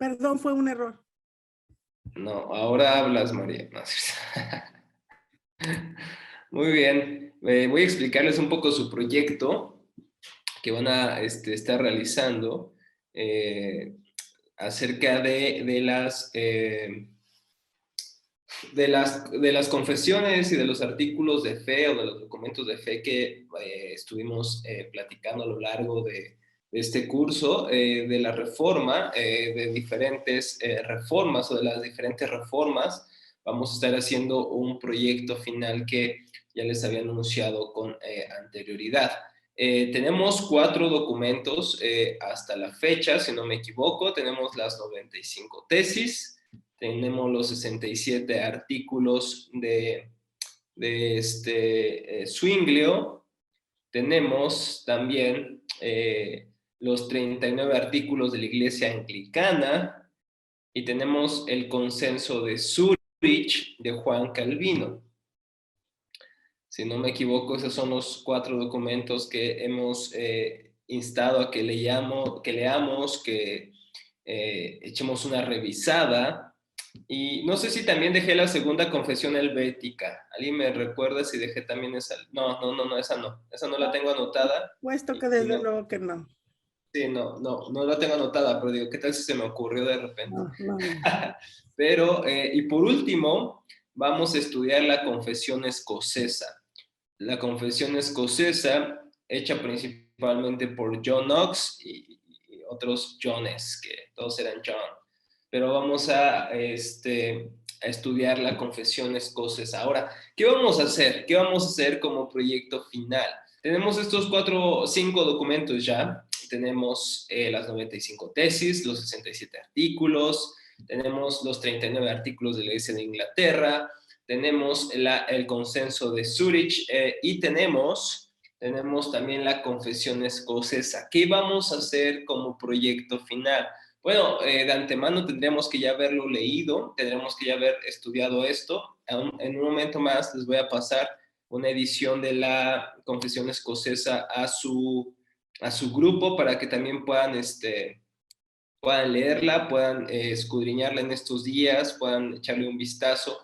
Perdón, fue un error. No, ahora hablas, María. No, muy bien. Voy a explicarles un poco su proyecto que van a estar realizando acerca de las confesiones y de los artículos de fe o de los documentos de fe que estuvimos platicando a lo largo de este curso, de la reforma, de diferentes reformas o de las diferentes reformas. Vamos a estar haciendo un proyecto final que ya les había anunciado con anterioridad. Tenemos 4 documentos hasta la fecha, si no me equivoco. Tenemos las 95 tesis, tenemos los 67 artículos de Zwinglio, tenemos también los 39 artículos de la Iglesia Anglicana y tenemos el consenso de Zúrich de Juan Calvino. Si no me equivoco, esos son los 4 documentos que hemos instado a que leamos, que echemos una revisada. Y no sé si también dejé la segunda confesión helvética. ¿Alguien me recuerda si dejé también esa? No, esa no. Esa no la tengo anotada. Puesto que desde luego que no. Sí, no la tengo anotada, pero digo, ¿qué tal si se me ocurrió de repente? No. Pero, y por último, vamos a estudiar la confesión escocesa. La confesión escocesa, hecha principalmente por John Knox y otros Johnes, que todos eran John. Pero vamos a estudiar la confesión escocesa. Ahora, ¿qué vamos a hacer? ¿Qué vamos a hacer como proyecto final? Tenemos estos 5 documentos ya. Tenemos las 95 tesis, los 67 artículos, tenemos los 39 artículos de la Iglesia de Inglaterra, tenemos el consenso de Zúrich y tenemos también la confesión escocesa. ¿Qué vamos a hacer como proyecto final? Bueno, de antemano tendríamos que ya haberlo leído, tendremos que ya haber estudiado esto. En un momento más les voy a pasar una edición de la confesión escocesa a su grupo para que también puedan leerla, puedan escudriñarla en estos días, puedan echarle un vistazo.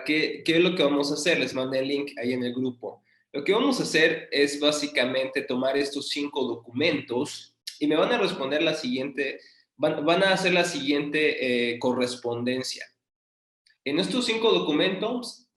¿Qué es lo que vamos a hacer? Les mandé el link ahí en el grupo. Lo que vamos a hacer es básicamente tomar estos 5 documentos y me van a responder la siguiente, van a hacer la siguiente correspondencia. En estos 5 documentos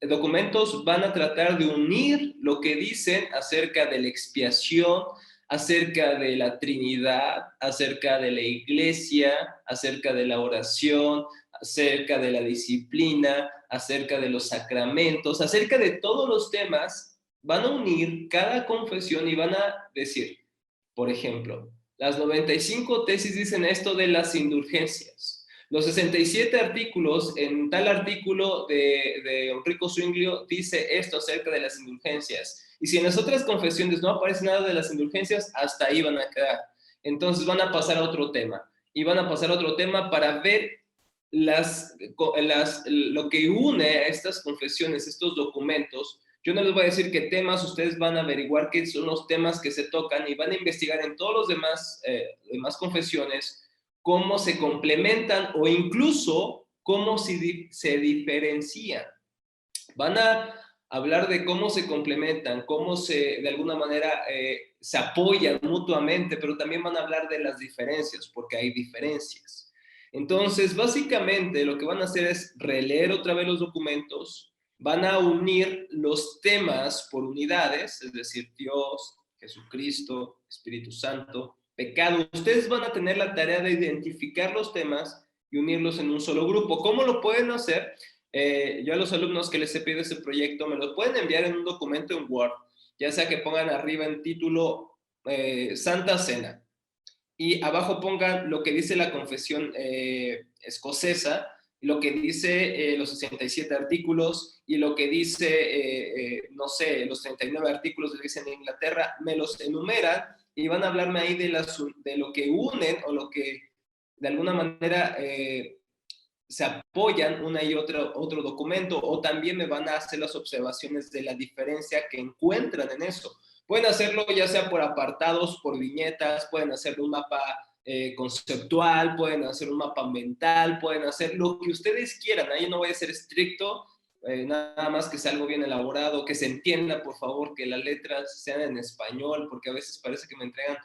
van a tratar de unir lo que dicen acerca de la expiación, acerca de la Trinidad, acerca de la iglesia, acerca de la oración, acerca de la disciplina, acerca de los sacramentos, acerca de todos los temas. Van a unir cada confesión y van a decir, por ejemplo, las 95 tesis dicen esto de las indulgencias. Los 67 artículos, en tal artículo de Enrico Zwinglio dice esto acerca de las indulgencias. Y si en las otras confesiones no aparece nada de las indulgencias, hasta ahí van a quedar. Entonces van a pasar a otro tema. Y van a pasar a otro tema para ver lo que une a estas confesiones, estos documentos. Yo no les voy a decir qué temas, ustedes van a averiguar qué son los temas que se tocan y van a investigar en todos los demás confesiones cómo se complementan o incluso cómo se diferencian. Van a hablar de cómo se complementan, cómo de alguna manera se apoyan mutuamente, pero también van a hablar de las diferencias, porque hay diferencias. Entonces, básicamente lo que van a hacer es releer otra vez los documentos, van a unir los temas por unidades, es decir, Dios, Jesucristo, Espíritu Santo, pecado. Ustedes van a tener la tarea de identificar los temas y unirlos en un solo grupo. ¿Cómo lo pueden hacer? Yo a los alumnos que les he pedido ese proyecto me lo pueden enviar en un documento en Word, ya sea que pongan arriba en título Santa Cena y abajo pongan lo que dice la confesión escocesa, lo que dice los 67 artículos y lo que dice, no sé, los 39 artículos de la Iglesia en Inglaterra, me los enumeran y van a hablarme ahí de lo que unen o lo que de alguna manera se apoyan una y otro documento, o también me van a hacer las observaciones de la diferencia que encuentran en eso. Pueden hacerlo ya sea por apartados, por viñetas, pueden hacerlo un mapa conceptual, pueden hacer un mapa mental, pueden hacer lo que ustedes quieran. Ahí no voy a ser estricto, nada más que sea algo bien elaborado, que se entienda, por favor, que las letras sean en español, porque a veces parece que me entregan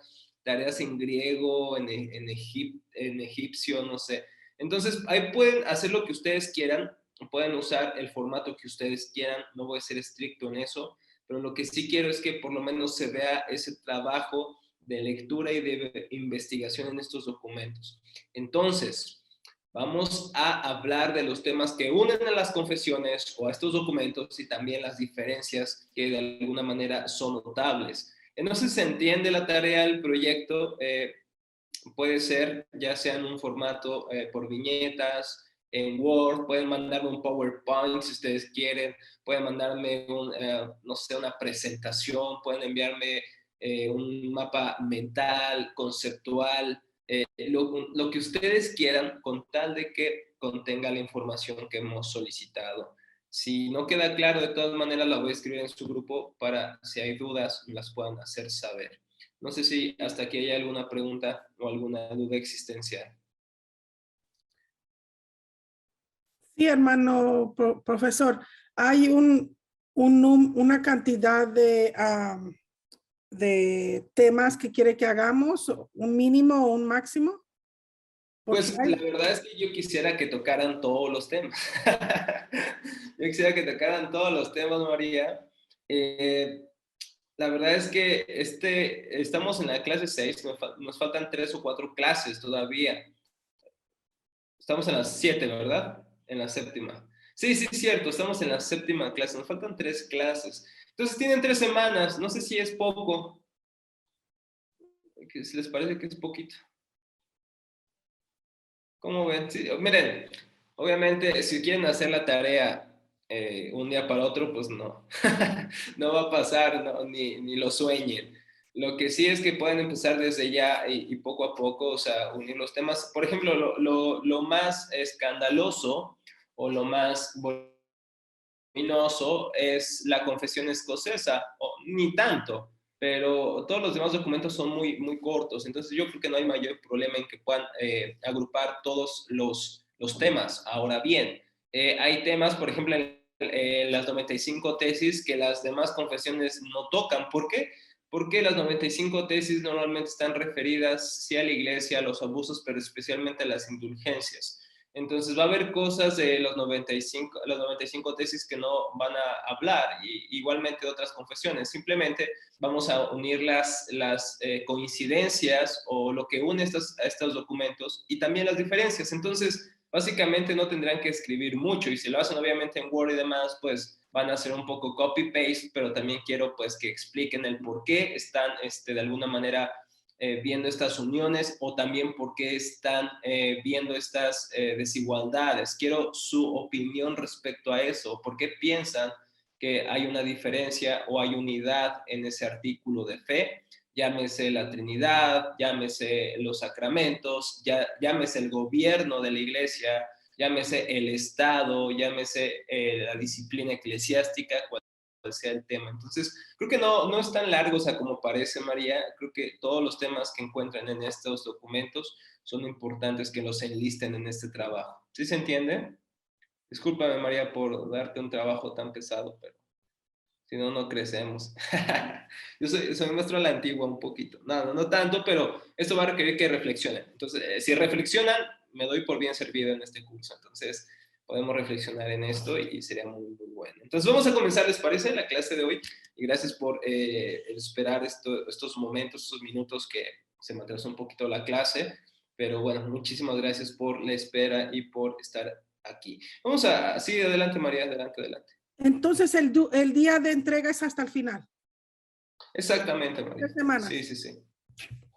tareas en griego, en egipcio, no sé. Entonces, ahí pueden hacer lo que ustedes quieran, pueden usar el formato que ustedes quieran, no voy a ser estricto en eso, pero lo que sí quiero es que por lo menos se vea ese trabajo de lectura y de investigación en estos documentos. Entonces, vamos a hablar de los temas que unen a las confesiones o a estos documentos y también las diferencias que de alguna manera son notables. No sé si se entiende la tarea del proyecto, puede ser ya sea en un formato por viñetas, en Word, pueden mandarme un PowerPoint si ustedes quieren, pueden mandarme no sé, una presentación, pueden enviarme un mapa mental, conceptual, lo que ustedes quieran con tal de que contenga la información que hemos solicitado. Si no queda claro, de todas maneras la voy a escribir en su grupo para, si hay dudas, las puedan hacer saber. No sé si hasta aquí hay alguna pregunta o alguna duda existencial. Sí, hermano profesor, hay una cantidad de temas que quiere que hagamos, un mínimo o un máximo. Porque Pues la hay, verdad es que yo quisiera que tocaran todos los temas. Yo quisiera que tocaran todos los temas, María. Eh, la verdad es que estamos en la clase 6, nos faltan 3 o 4 clases todavía. Estamos en las 7, ¿verdad? En la séptima. Sí, sí, cierto, estamos en la séptima clase, nos faltan 3 clases. Entonces tienen 3 semanas, no sé si es poco, si les parece que es poquito. ¿Cómo ven? Sí, miren, obviamente si quieren hacer la tarea un día para otro, pues no, no va a pasar, no, ni lo sueñen. Lo que sí es que pueden empezar desde ya y poco a poco, o sea, unir los temas. Por ejemplo, lo más escandaloso o lo más voluminoso es la confesión escocesa, o ni tanto, pero todos los demás documentos son muy, muy cortos, entonces yo creo que no hay mayor problema en que puedan agrupar todos los temas. Ahora bien, hay temas, por ejemplo, en las 95 tesis que las demás confesiones no tocan. ¿Por qué? Porque las 95 tesis normalmente están referidas sí a la iglesia, a los abusos, pero especialmente a las indulgencias. Entonces va a haber cosas de las 95 tesis que no van a hablar, y igualmente de otras confesiones. Simplemente vamos a unir las coincidencias o lo que une a estos documentos y también las diferencias. Entonces, básicamente no tendrán que escribir mucho, y si lo hacen obviamente en Word y demás, pues van a hacer un poco copy-paste, pero también quiero pues que expliquen el por qué están de alguna manera viendo estas uniones, o también por qué están viendo estas desigualdades. Quiero su opinión respecto a eso. ¿Por qué piensan que hay una diferencia o hay unidad en ese artículo de fe? Llámese la Trinidad, llámese los sacramentos, llámese el gobierno de la iglesia, llámese el Estado, llámese la disciplina eclesiástica, sea el tema. Entonces, creo que no es tan largo, o sea, como parece, María. Creo que todos los temas que encuentran en estos documentos son importantes que los enlisten en este trabajo. ¿Sí se entiende? Discúlpame, María, por darte un trabajo tan pesado, pero si no, no crecemos. Yo soy maestro a la antigua un poquito. No tanto, pero esto va a requerir que reflexionen. Entonces, si reflexionan, me doy por bien servido en este curso. Entonces, podemos reflexionar en esto y sería muy, muy bueno. Entonces, vamos a comenzar, ¿les parece? La clase de hoy. Y gracias por esperar estos momentos, estos minutos que se me atrasó un poquito la clase. Pero bueno, muchísimas gracias por la espera y por estar aquí. Vamos a, sí, adelante, María, adelante, adelante. entonces el día de entrega es hasta el final. Exactamente, 3 María. Sí, semanas. sí, sí.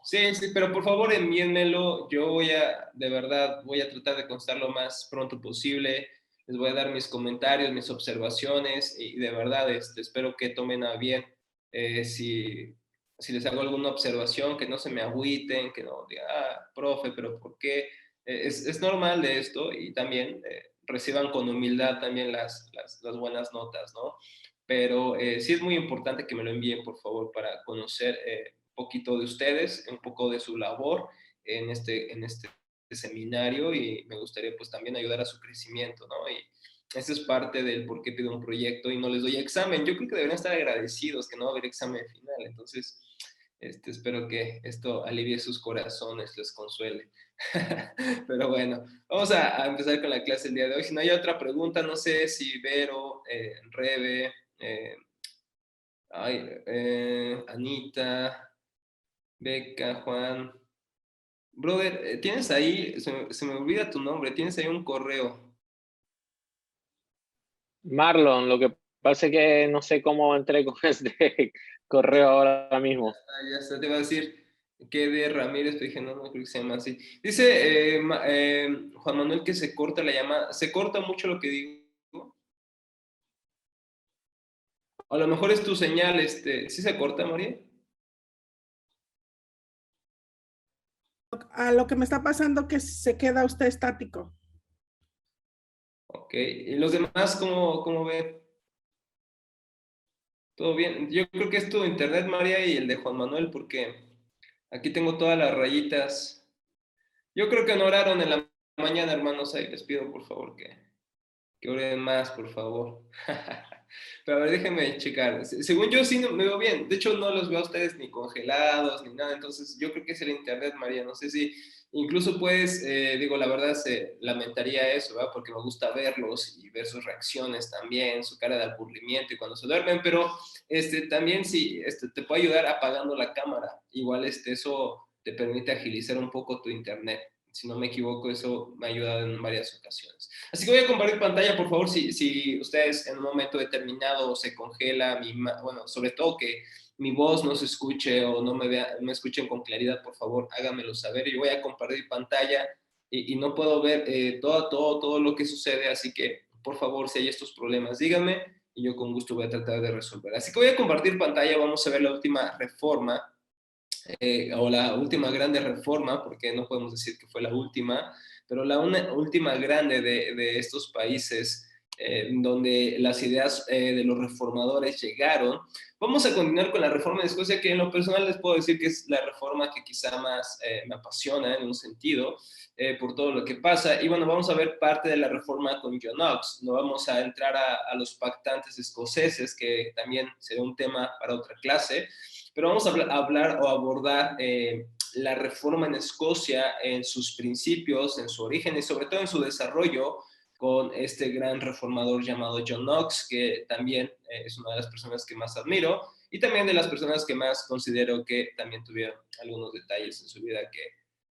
Sí, sí, pero por favor envíenmelo. Yo de verdad, voy a tratar de contestar lo más pronto posible. Les voy a dar mis comentarios, mis observaciones, y de verdad espero que tomen a bien si les hago alguna observación, que no se me agüiten, que no digan, profe, pero ¿por qué? Es normal de esto, y también reciban con humildad también las buenas notas, ¿no? Pero sí es muy importante que me lo envíen, por favor, para conocer poquito de ustedes, un poco de su labor, en este seminario y me gustaría pues también ayudar a su crecimiento, ¿no? Y esa es parte del por qué pido un proyecto y no les doy examen. Yo creo que deberían estar agradecidos que no va a haber examen final. Entonces, espero que esto alivie sus corazones, les consuele. Pero bueno, vamos a empezar con la clase el día de hoy. Si no hay otra pregunta, no sé si Vero, Rebe, Anita, Beca, Juan. Brother, tienes ahí, se me olvida tu nombre, tienes ahí un correo. Marlon, lo que pasa es que no sé cómo entré con este correo ahora mismo. Ya está, te iba a decir que de Ramírez, pero dije, no, no creo que se llama así. Dice Juan Manuel que se corta la llamada, se corta mucho lo que digo. A lo mejor es tu señal, ¿sí se corta, María? A lo que me está pasando que se queda usted estático. Ok, ¿y los demás cómo ven? ¿Todo bien? Yo creo que es tu internet, María, y el de Juan Manuel, porque aquí tengo todas las rayitas. Yo creo que no oraron en la mañana, hermanos, ahí les pido por favor que oren más, por favor. Pero a ver, déjenme checar. Según yo sí me veo bien. De hecho, no los veo a ustedes ni congelados ni nada. Entonces, yo creo que es el internet, María. No sé si incluso puedes, digo, la verdad se lamentaría eso, ¿verdad? Porque me gusta verlos y ver sus reacciones también, su cara de aburrimiento y cuando se duermen. Pero también sí, te puede ayudar apagando la cámara. Igual eso te permite agilizar un poco tu internet. Si no me equivoco, eso me ha ayudado en varias ocasiones. Así que voy a compartir pantalla, por favor, si ustedes en un momento determinado se congela, bueno, sobre todo que mi voz no se escuche o no me escuchen con claridad, por favor, háganmelo saber. Yo voy a compartir pantalla y no puedo ver todo lo que sucede, así que, por favor, si hay estos problemas, díganme y yo con gusto voy a tratar de resolver. Así que voy a compartir pantalla, vamos a ver la última reforma o la última grande reforma, porque no podemos decir que fue la última, pero la última grande de estos países donde las ideas de los reformadores llegaron. Vamos a continuar con la reforma de Escocia, que en lo personal les puedo decir que es la reforma que quizá más me apasiona en un sentido, por todo lo que pasa. Y bueno, vamos a ver parte de la reforma con John Knox. No vamos a entrar a los pactantes escoceses, que también será un tema para otra clase, pero vamos a hablar o abordar la reforma en Escocia en sus principios, en su origen y sobre todo en su desarrollo con este gran reformador llamado John Knox, que también es una de las personas que más admiro y también de las personas que más considero que también tuvieron algunos detalles en su vida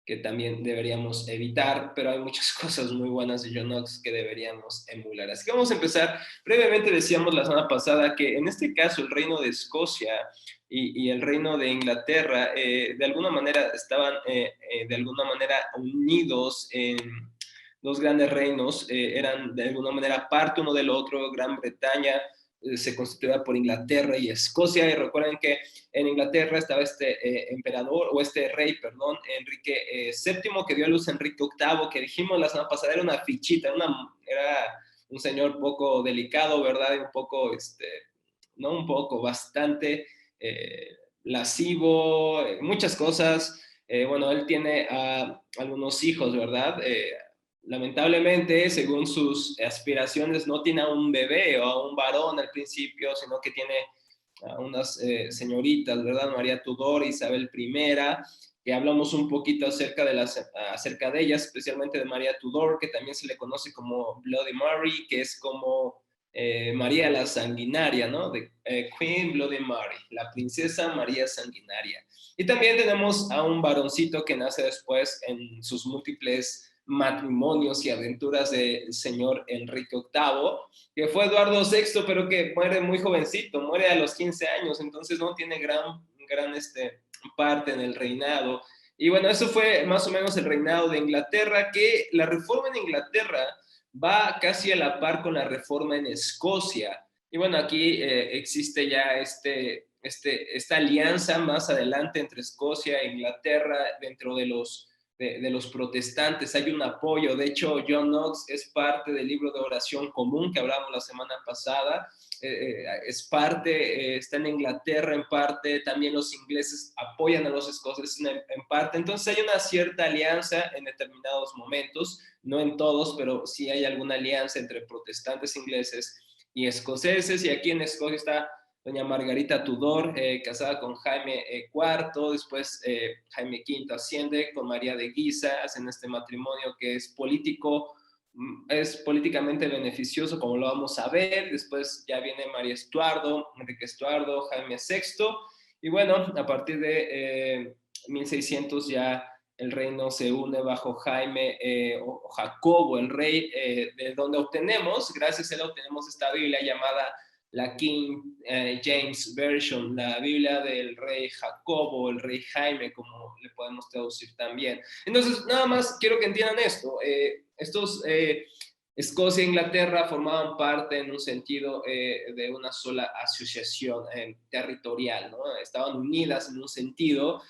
que también deberíamos evitar, pero hay muchas cosas muy buenas de John Knox que deberíamos emular. Así que vamos a empezar. Brevemente decíamos la semana pasada que en este caso el reino de Escocia y el reino de Inglaterra de alguna manera estaban de alguna manera unidos en dos grandes reinos, eran de alguna manera parte uno del otro. Gran Bretaña se constituía por Inglaterra y Escocia, y recuerden que en Inglaterra estaba este emperador, o este rey, perdón, Enrique VII, que dio a luz a Enrique VIII, que dijimos la semana pasada, era una fichita, era un señor poco delicado, ¿verdad? Y un poco, no un poco, bastante lascivo, muchas cosas. Bueno, él tiene algunos hijos, ¿verdad? Lamentablemente, según sus aspiraciones, no tiene a un bebé o a un varón al principio, sino que tiene a unas señoritas, ¿verdad? María Tudor, Isabel I, que hablamos un poquito acerca de ellas, especialmente de María Tudor, que también se le conoce como Bloody Mary, que es como María la Sanguinaria, ¿no? De Queen Bloody Mary, la princesa María Sanguinaria. Y también tenemos a un varoncito que nace después en sus múltiples matrimonios y aventuras del señor Enrique VIII, que fue Eduardo VI, pero que muere muy jovencito, muere a los 15 años, entonces no tiene gran parte en el reinado. Y bueno, eso fue más o menos el reinado de Inglaterra, que la reforma en Inglaterra va casi a la par con la reforma en Escocia. Y bueno, aquí existe ya esta alianza más adelante entre Escocia e Inglaterra dentro de los de los protestantes, hay un apoyo. De hecho, John Knox es parte del libro de oración común que hablamos la semana pasada, es parte, está en Inglaterra en parte, también los ingleses apoyan a los escoceses en parte, entonces hay una cierta alianza en determinados momentos, no en todos, pero sí hay alguna alianza entre protestantes ingleses y escoceses, y aquí en Escocia está doña Margarita Tudor, casada con Jaime IV, después Jaime V asciende con María de Guisa, hacen este matrimonio que es político, es políticamente beneficioso, como lo vamos a ver. Después ya viene María Estuardo, Enrique Estuardo, Jaime VI, y bueno, a partir de 1600 ya el reino se une bajo Jaime o Jacobo, el rey, de donde obtenemos, gracias a él obtenemos esta Biblia llamada la King James Version, la Biblia del rey Jacobo, el rey Jaime, como le podemos traducir también. Entonces, nada más quiero que entiendan esto. Escocia e Inglaterra formaban parte en un sentido de una sola asociación territorial, ¿no? Estaban unidas en un sentido,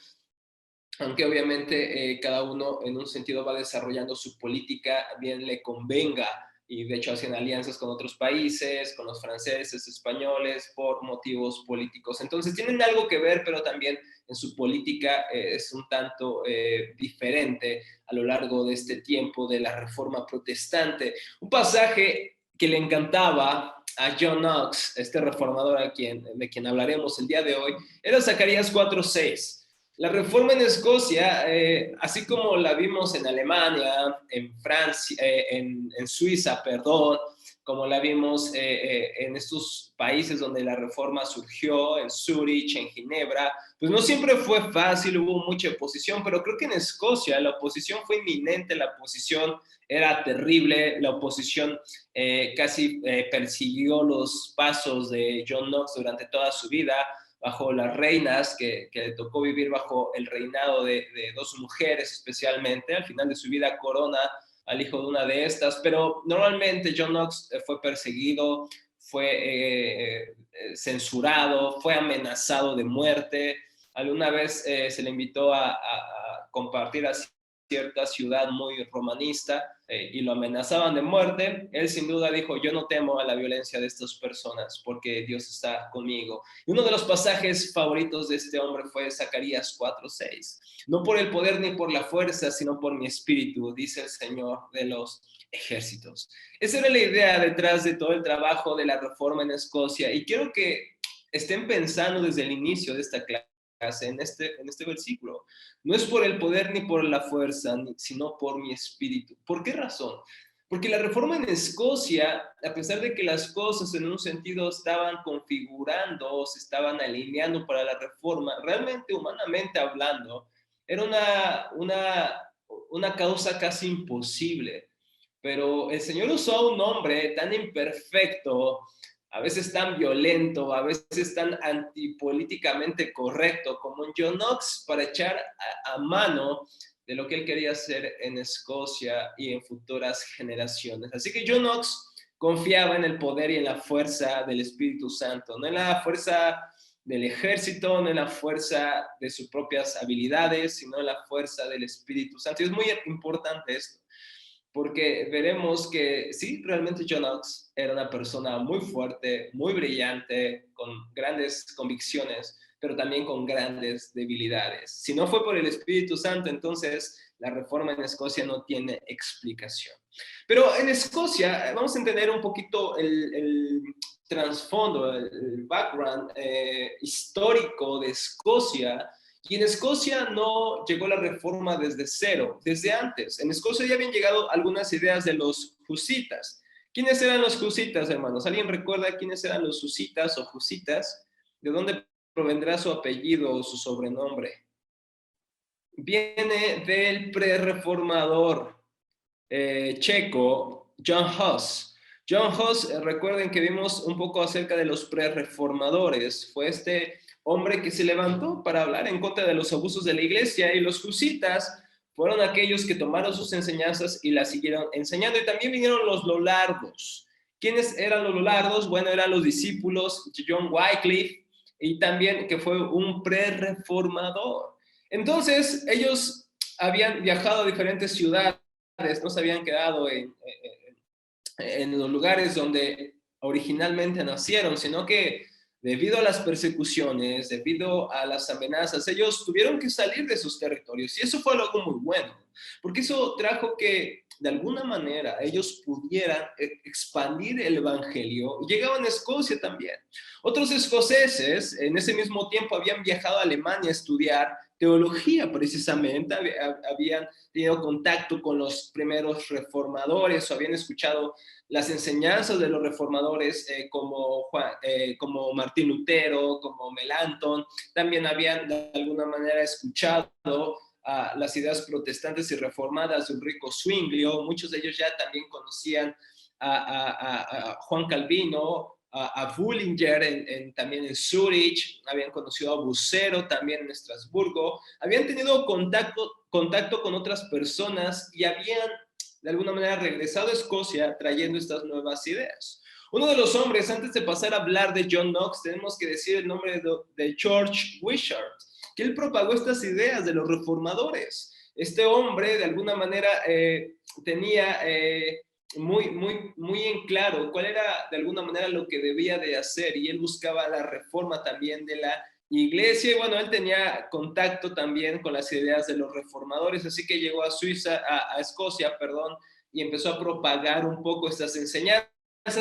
aunque obviamente cada uno en un sentido va desarrollando su política, bien le convenga, y de hecho hacen alianzas con otros países, con los franceses, españoles, por motivos políticos. Entonces tienen algo que ver, pero también en su política es un tanto diferente a lo largo de este tiempo de la Reforma Protestante. Un pasaje que le encantaba a John Knox, este reformador de quien hablaremos el día de hoy, era Zacarías 4:6. La reforma en Escocia, así como la vimos en Alemania, en Francia, en Suiza, perdón, como la vimos en estos países donde la reforma surgió, en Zúrich, en Ginebra, pues no siempre fue fácil, hubo mucha oposición, pero creo que en Escocia la oposición fue inminente, la oposición era terrible, la oposición casi persiguió los pasos de John Knox durante toda su vida, bajo las reinas, que le tocó vivir bajo el reinado de dos mujeres especialmente. Al final de su vida corona al hijo de una de estas, pero normalmente John Knox fue perseguido, fue censurado, fue amenazado de muerte. Alguna vez se le invitó a compartir así cierta ciudad muy romanista y lo amenazaban de muerte. Él sin duda dijo: yo no temo a la violencia de estas personas porque Dios está conmigo. Y uno de los pasajes favoritos de este hombre fue Zacarías 4:6. No por el poder ni por la fuerza, sino por mi espíritu, dice el Señor de los ejércitos. Esa era la idea detrás de todo el trabajo de la reforma en Escocia, y quiero que estén pensando desde el inicio de esta clase en este versículo. No es por el poder ni por la fuerza, sino por mi espíritu. ¿Por qué razón? Porque la reforma en Escocia, a pesar de que las cosas en un sentido estaban configurando o se estaban alineando para la reforma, realmente humanamente hablando, era una causa casi imposible. Pero el Señor usó a un hombre tan imperfecto, a veces tan violento, a veces tan antipolíticamente correcto como John Knox, para echar a mano de lo que él quería hacer en Escocia y en futuras generaciones. Así que John Knox confiaba en el poder y en la fuerza del Espíritu Santo, no en la fuerza del ejército, no en la fuerza de sus propias habilidades, sino en la fuerza del Espíritu Santo. Y es muy importante esto, porque veremos que sí, realmente John Knox era una persona muy fuerte, muy brillante, con grandes convicciones, pero también con grandes debilidades. Si no fue por el Espíritu Santo, entonces la reforma en Escocia no tiene explicación. Pero en Escocia vamos a entender un poquito el trasfondo, el background histórico de Escocia. Y en Escocia no llegó la reforma desde cero, desde antes. En Escocia ya habían llegado algunas ideas de los husitas. ¿Quiénes eran los husitas, hermanos? ¿Alguien recuerda quiénes eran los husitas o husitas? ¿De dónde provendrá su apellido o su sobrenombre? Viene del prerreformador checo John Hus. John Hus, recuerden que vimos un poco acerca de los prerreformadores. Fue este hombre que se levantó para hablar en contra de los abusos de la iglesia, y los husitas fueron aquellos que tomaron sus enseñanzas y las siguieron enseñando. Y también vinieron los lollardos. ¿Quiénes eran los lollardos? Bueno, eran los discípulos de John Wycliffe, y también que fue un prerreformador. Entonces, ellos habían viajado a diferentes ciudades, no se habían quedado en los lugares donde originalmente nacieron, sino que debido a las persecuciones, debido a las amenazas, ellos tuvieron que salir de sus territorios. Y eso fue algo muy bueno, porque eso trajo que de alguna manera ellos pudieran expandir el evangelio. Llegaban a Escocia también. Otros escoceses en ese mismo tiempo habían viajado a Alemania a estudiar teología precisamente, habían tenido contacto con los primeros reformadores o habían escuchado las enseñanzas de los reformadores como Martín Lutero, como Melanchthon. También habían de alguna manera escuchado las ideas protestantes y reformadas de Ulrico Zwinglio. Muchos de ellos ya también conocían a Juan Calvino, a Bullinger también en Zurich, habían conocido a Bucero también en Estrasburgo, habían tenido contacto con otras personas y habían de alguna manera regresado a Escocia trayendo estas nuevas ideas. Uno de los hombres, antes de pasar a hablar de John Knox, tenemos que decir el nombre de George Wishart, que él propagó estas ideas de los reformadores. Este hombre de alguna manera tenía muy en claro cuál era de alguna manera lo que debía de hacer, y él buscaba la reforma también de la iglesia, y bueno, él tenía contacto también con las ideas de los reformadores, así que llegó a Escocia, perdón, y empezó a propagar un poco estas enseñanzas.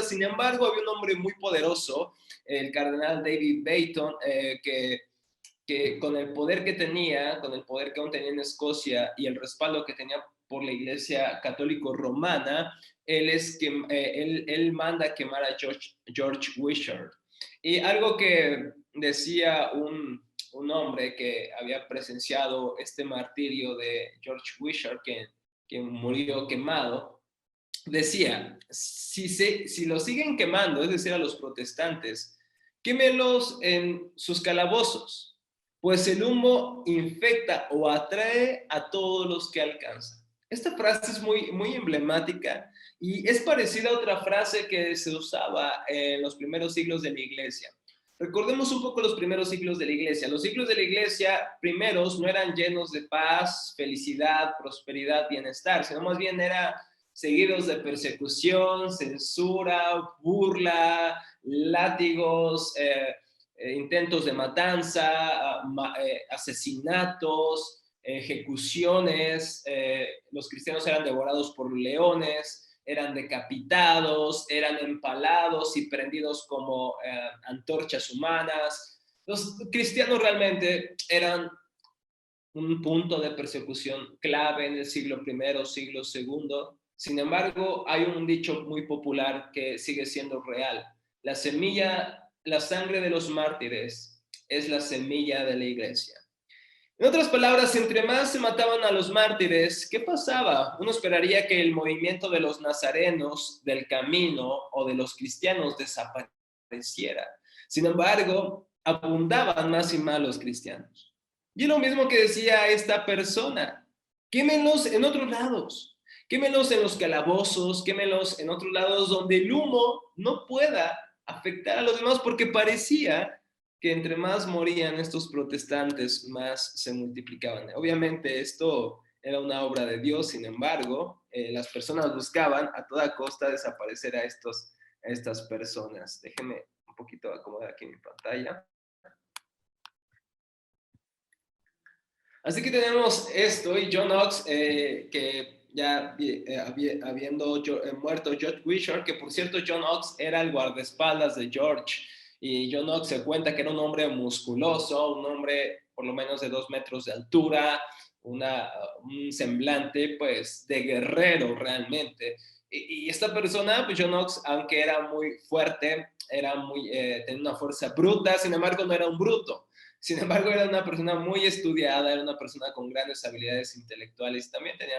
Sin embargo, había un hombre muy poderoso, el cardenal David Bayton, que con el poder que tenía, con el poder que aún tenía en Escocia y el respaldo que tenía por la Iglesia Católico Romana, él manda a quemar a George Wishart. Y algo que decía un hombre que había presenciado este martirio de George Wishart, que murió quemado, decía, si lo siguen quemando, es decir, a los protestantes, quémenlos en sus calabozos, pues el humo infecta o atrae a todos los que alcanzan. Esta frase es muy emblemática y es parecida a otra frase que se usaba en los primeros siglos de la iglesia. Recordemos un poco los primeros siglos de la iglesia. Los siglos de la iglesia primeros no eran llenos de paz, felicidad, prosperidad, bienestar, sino más bien eran seguidos de persecución, censura, burla, látigos, intentos de matanza, asesinatos, ejecuciones. Los cristianos eran devorados por leones, eran decapitados, eran empalados y prendidos como antorchas humanas. Los cristianos realmente eran un punto de persecución clave en el siglo I, siglo II. Sin embargo, hay un dicho muy popular que sigue siendo real. La sangre de los mártires es la semilla de la iglesia. En otras palabras, entre más se mataban a los mártires, ¿qué pasaba? Uno esperaría que el movimiento de los nazarenos del camino o de los cristianos desapareciera. Sin embargo, abundaban más y más los cristianos. Y es lo mismo que decía esta persona: quémenlos en otros lados, quémenlos en los calabozos, quémenlos en otros lados donde el humo no pueda afectar a los demás, porque parecía que entre más morían estos protestantes, más se multiplicaban. Obviamente esto era una obra de Dios, sin embargo, las personas buscaban a toda costa desaparecer a estas personas. Déjenme un poquito acomodar aquí mi pantalla. Así que tenemos esto, y John Knox, que ya habiendo muerto George Wishart, que por cierto John Knox era el guardaespaldas de George, y John Knox se cuenta que era un hombre musculoso, un hombre por lo menos de 2 metros de altura, un semblante pues de guerrero realmente. Y esta persona, pues John Knox, aunque era muy fuerte, tenía una fuerza bruta, sin embargo no era un bruto. Sin embargo, era una persona muy estudiada, era una persona con grandes habilidades intelectuales, también tenía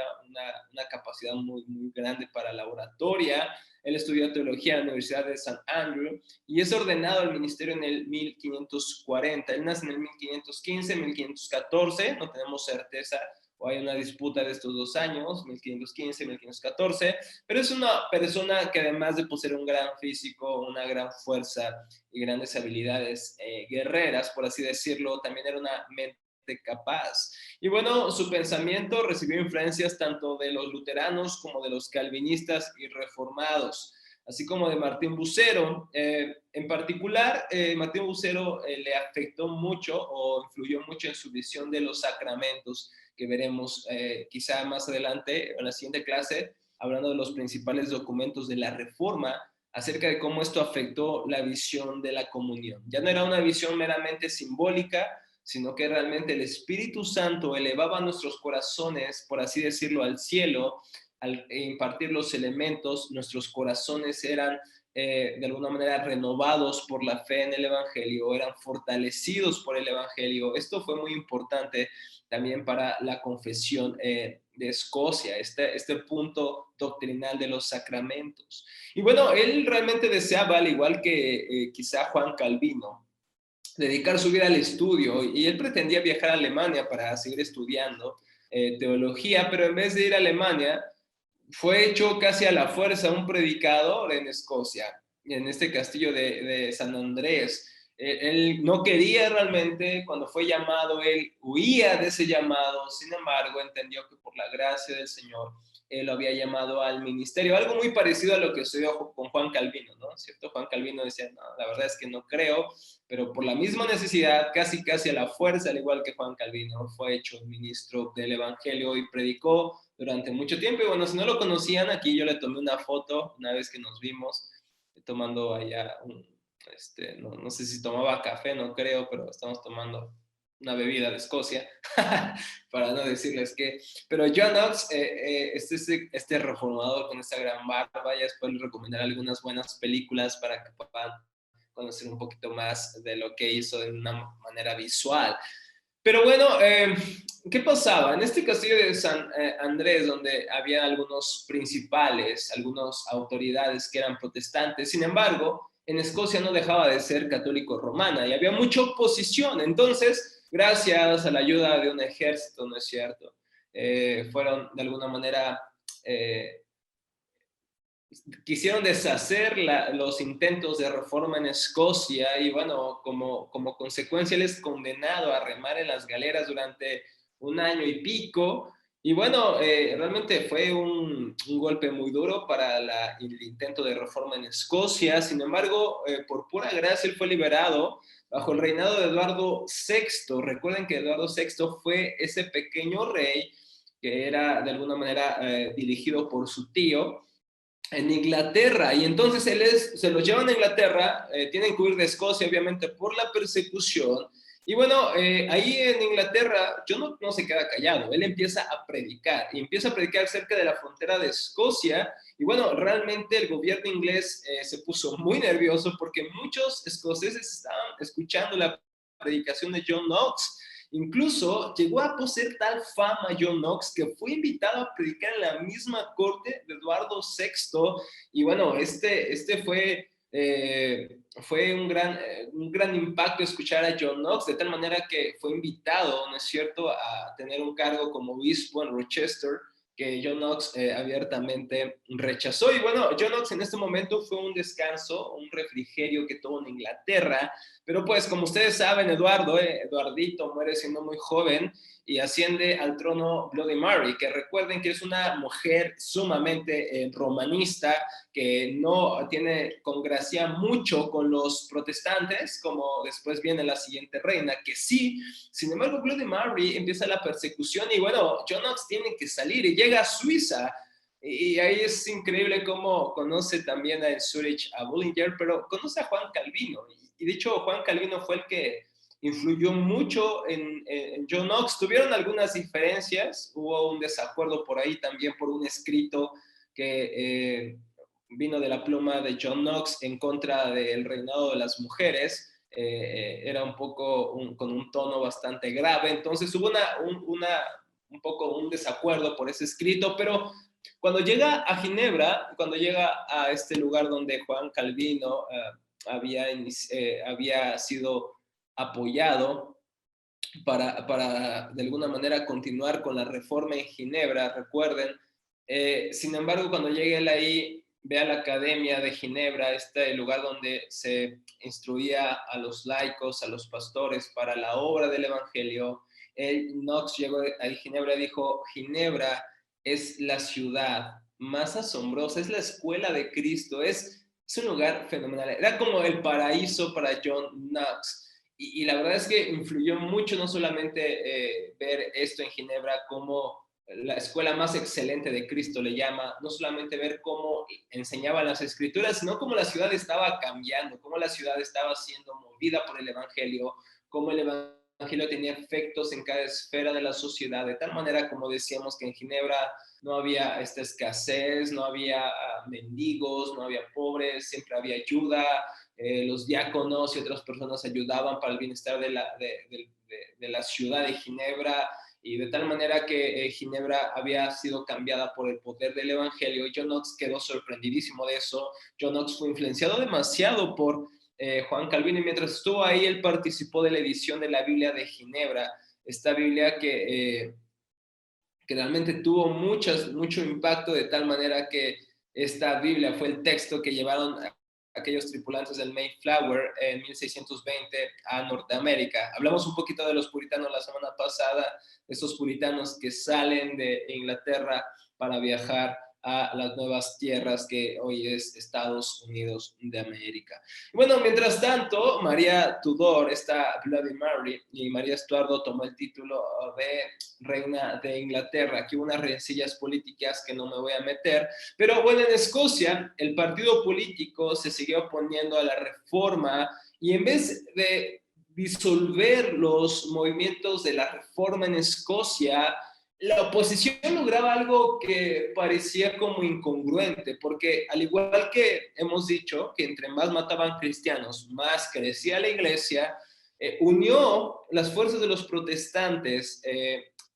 una capacidad muy grande para la oratoria. Él estudió teología en la Universidad de St. Andrew y es ordenado al ministerio en el 1540. Él nace en el 1515, 1514, no tenemos certeza, o hay una disputa de estos 2 años, 1515, 1514, pero es una persona que además de poseer un gran físico, una gran fuerza y grandes habilidades guerreras, por así decirlo, también era una mente capaz. Y bueno, su pensamiento recibió influencias tanto de los luteranos como de los calvinistas y reformados, así como de Martín Bucero. En particular, Martín Bucero le afectó mucho o influyó mucho en su visión de los sacramentos, que veremos quizá más adelante en la siguiente clase, hablando de los principales documentos de la Reforma, acerca de cómo esto afectó la visión de la comunión. Ya no era una visión meramente simbólica, sino que realmente el Espíritu Santo elevaba nuestros corazones, por así decirlo, al cielo. Al impartir los elementos, nuestros corazones eran de alguna manera renovados por la fe en el Evangelio, eran fortalecidos por el Evangelio. Esto fue muy importante también para la confesión de Escocia, este punto doctrinal de los sacramentos. Y bueno, él realmente deseaba, al igual que quizá Juan Calvino, dedicar su vida al estudio, y él pretendía viajar a Alemania para seguir estudiando teología, pero en vez de ir a Alemania, fue hecho casi a la fuerza un predicador en Escocia, en este castillo de San Andrés. Él no quería realmente, cuando fue llamado, él huía de ese llamado. Sin embargo, entendió que por la gracia del Señor, él lo había llamado al ministerio. Algo muy parecido a lo que sucedió con Juan Calvino, ¿no? ¿Cierto? Juan Calvino decía, no, la verdad es que no creo, pero por la misma necesidad, casi a la fuerza, al igual que Juan Calvino, fue hecho ministro del Evangelio y predicó durante mucho tiempo. Y bueno, si no lo conocían, aquí yo le tomé una foto una vez que nos vimos, tomando allá no sé si tomaba café, no creo, pero estamos tomando una bebida de Escocia, para no decirles que. Pero John Knox, este reformador con esta gran barba, ya después les recomendaré algunas buenas películas para que puedan conocer un poquito más de lo que hizo de una manera visual. Pero bueno, ¿qué pasaba? En este castillo de San Andrés, donde había algunos principales, algunas autoridades que eran protestantes, sin embargo, en Escocia no dejaba de ser católico romana y había mucha oposición. Entonces, gracias a la ayuda de un ejército, ¿no es cierto? Fueron de alguna manera... quisieron deshacer los intentos de reforma en Escocia y bueno, como consecuencia él es condenado a remar en las galeras durante un año y pico. Y bueno, realmente fue un golpe muy duro para el intento de reforma en Escocia. Sin embargo, por pura gracia él fue liberado bajo el reinado de Eduardo VI. Recuerden que Eduardo VI fue ese pequeño rey que era de alguna manera dirigido por su tío en Inglaterra, y entonces se los llevan a Inglaterra, tienen que huir de Escocia obviamente por la persecución, y bueno, ahí en Inglaterra John no se queda callado, él empieza a predicar, y empieza a predicar cerca de la frontera de Escocia, y bueno, realmente el gobierno inglés se puso muy nervioso porque muchos escoceses estaban escuchando la predicación de John Knox. Incluso llegó a poseer tal fama John Knox que fue invitado a predicar en la misma corte de Eduardo VI. Y bueno, fue un gran impacto escuchar a John Knox, de tal manera que fue invitado, ¿no es cierto?, a tener un cargo como obispo en Rochester, que John Knox abiertamente rechazó. Y bueno, John Knox en este momento fue un descanso, un refrigerio que tuvo en Inglaterra. Pero pues, como ustedes saben, Eduardito muere siendo muy joven y asciende al trono Bloody Mary, que recuerden que es una mujer sumamente romanista, que no congracia mucho con los protestantes, como después viene la siguiente reina, que sí. Sin embargo, Bloody Mary empieza la persecución y bueno, John Knox tiene que salir y llega a Suiza. Y ahí es increíble cómo conoce también en Zurich a Bullinger, pero conoce a Juan Calvino. Y de hecho, Juan Calvino fue el que influyó mucho en John Knox. Tuvieron algunas diferencias, hubo un desacuerdo por ahí también por un escrito que vino de la pluma de John Knox en contra del reinado de las mujeres. Era un poco con un tono bastante grave, entonces hubo un poco un desacuerdo por ese escrito, pero cuando llega a Ginebra, cuando llega a este lugar donde Juan Calvino había sido apoyado para de alguna manera continuar con la reforma en Ginebra, recuerden. Sin embargo, cuando llegue él ahí, ve a la Academia de Ginebra, este lugar donde se instruía a los laicos, a los pastores para la obra del Evangelio, Knox llegó a Ginebra y dijo, Ginebra es la ciudad más asombrosa, es la escuela de Cristo, es un lugar fenomenal. Era como el paraíso para John Knox. Y la verdad es que influyó mucho no solamente ver esto en Ginebra como la escuela más excelente de Cristo le llama, no solamente ver cómo enseñaban las escrituras, sino cómo la ciudad estaba cambiando, cómo la ciudad estaba siendo movida por el evangelio, cómo el evangelio tenía efectos en cada esfera de la sociedad, de tal manera, como decíamos, que en Ginebra no había esta escasez, no había mendigos, no había pobres, siempre había ayuda, los diáconos y otras personas ayudaban para el bienestar de la ciudad de Ginebra, y de tal manera que Ginebra había sido cambiada por el poder del evangelio. Y John Knox quedó sorprendidísimo de eso. John Knox fue influenciado demasiado por Juan Calvino, y mientras estuvo ahí, él participó de la edición de la Biblia de Ginebra, esta Biblia que realmente tuvo mucho impacto, de tal manera que esta Biblia fue el texto que llevaron aquellos tripulantes del Mayflower en 1620 a Norteamérica. Hablamos un poquito de los puritanos la semana pasada, esos puritanos que salen de Inglaterra para viajar a las nuevas tierras que hoy es Estados Unidos de América. Bueno, mientras tanto, María Tudor, esta Bloody Mary, y María Estuardo tomó el título de reina de Inglaterra. Aquí hubo unas rencillas políticas que no me voy a meter, pero bueno, en Escocia el partido político se siguió oponiendo a la reforma, y en vez de disolver los movimientos de la reforma en Escocia, la oposición lograba algo que parecía como incongruente, porque al igual que hemos dicho que entre más mataban cristianos, más crecía la iglesia, unió las fuerzas de los protestantes.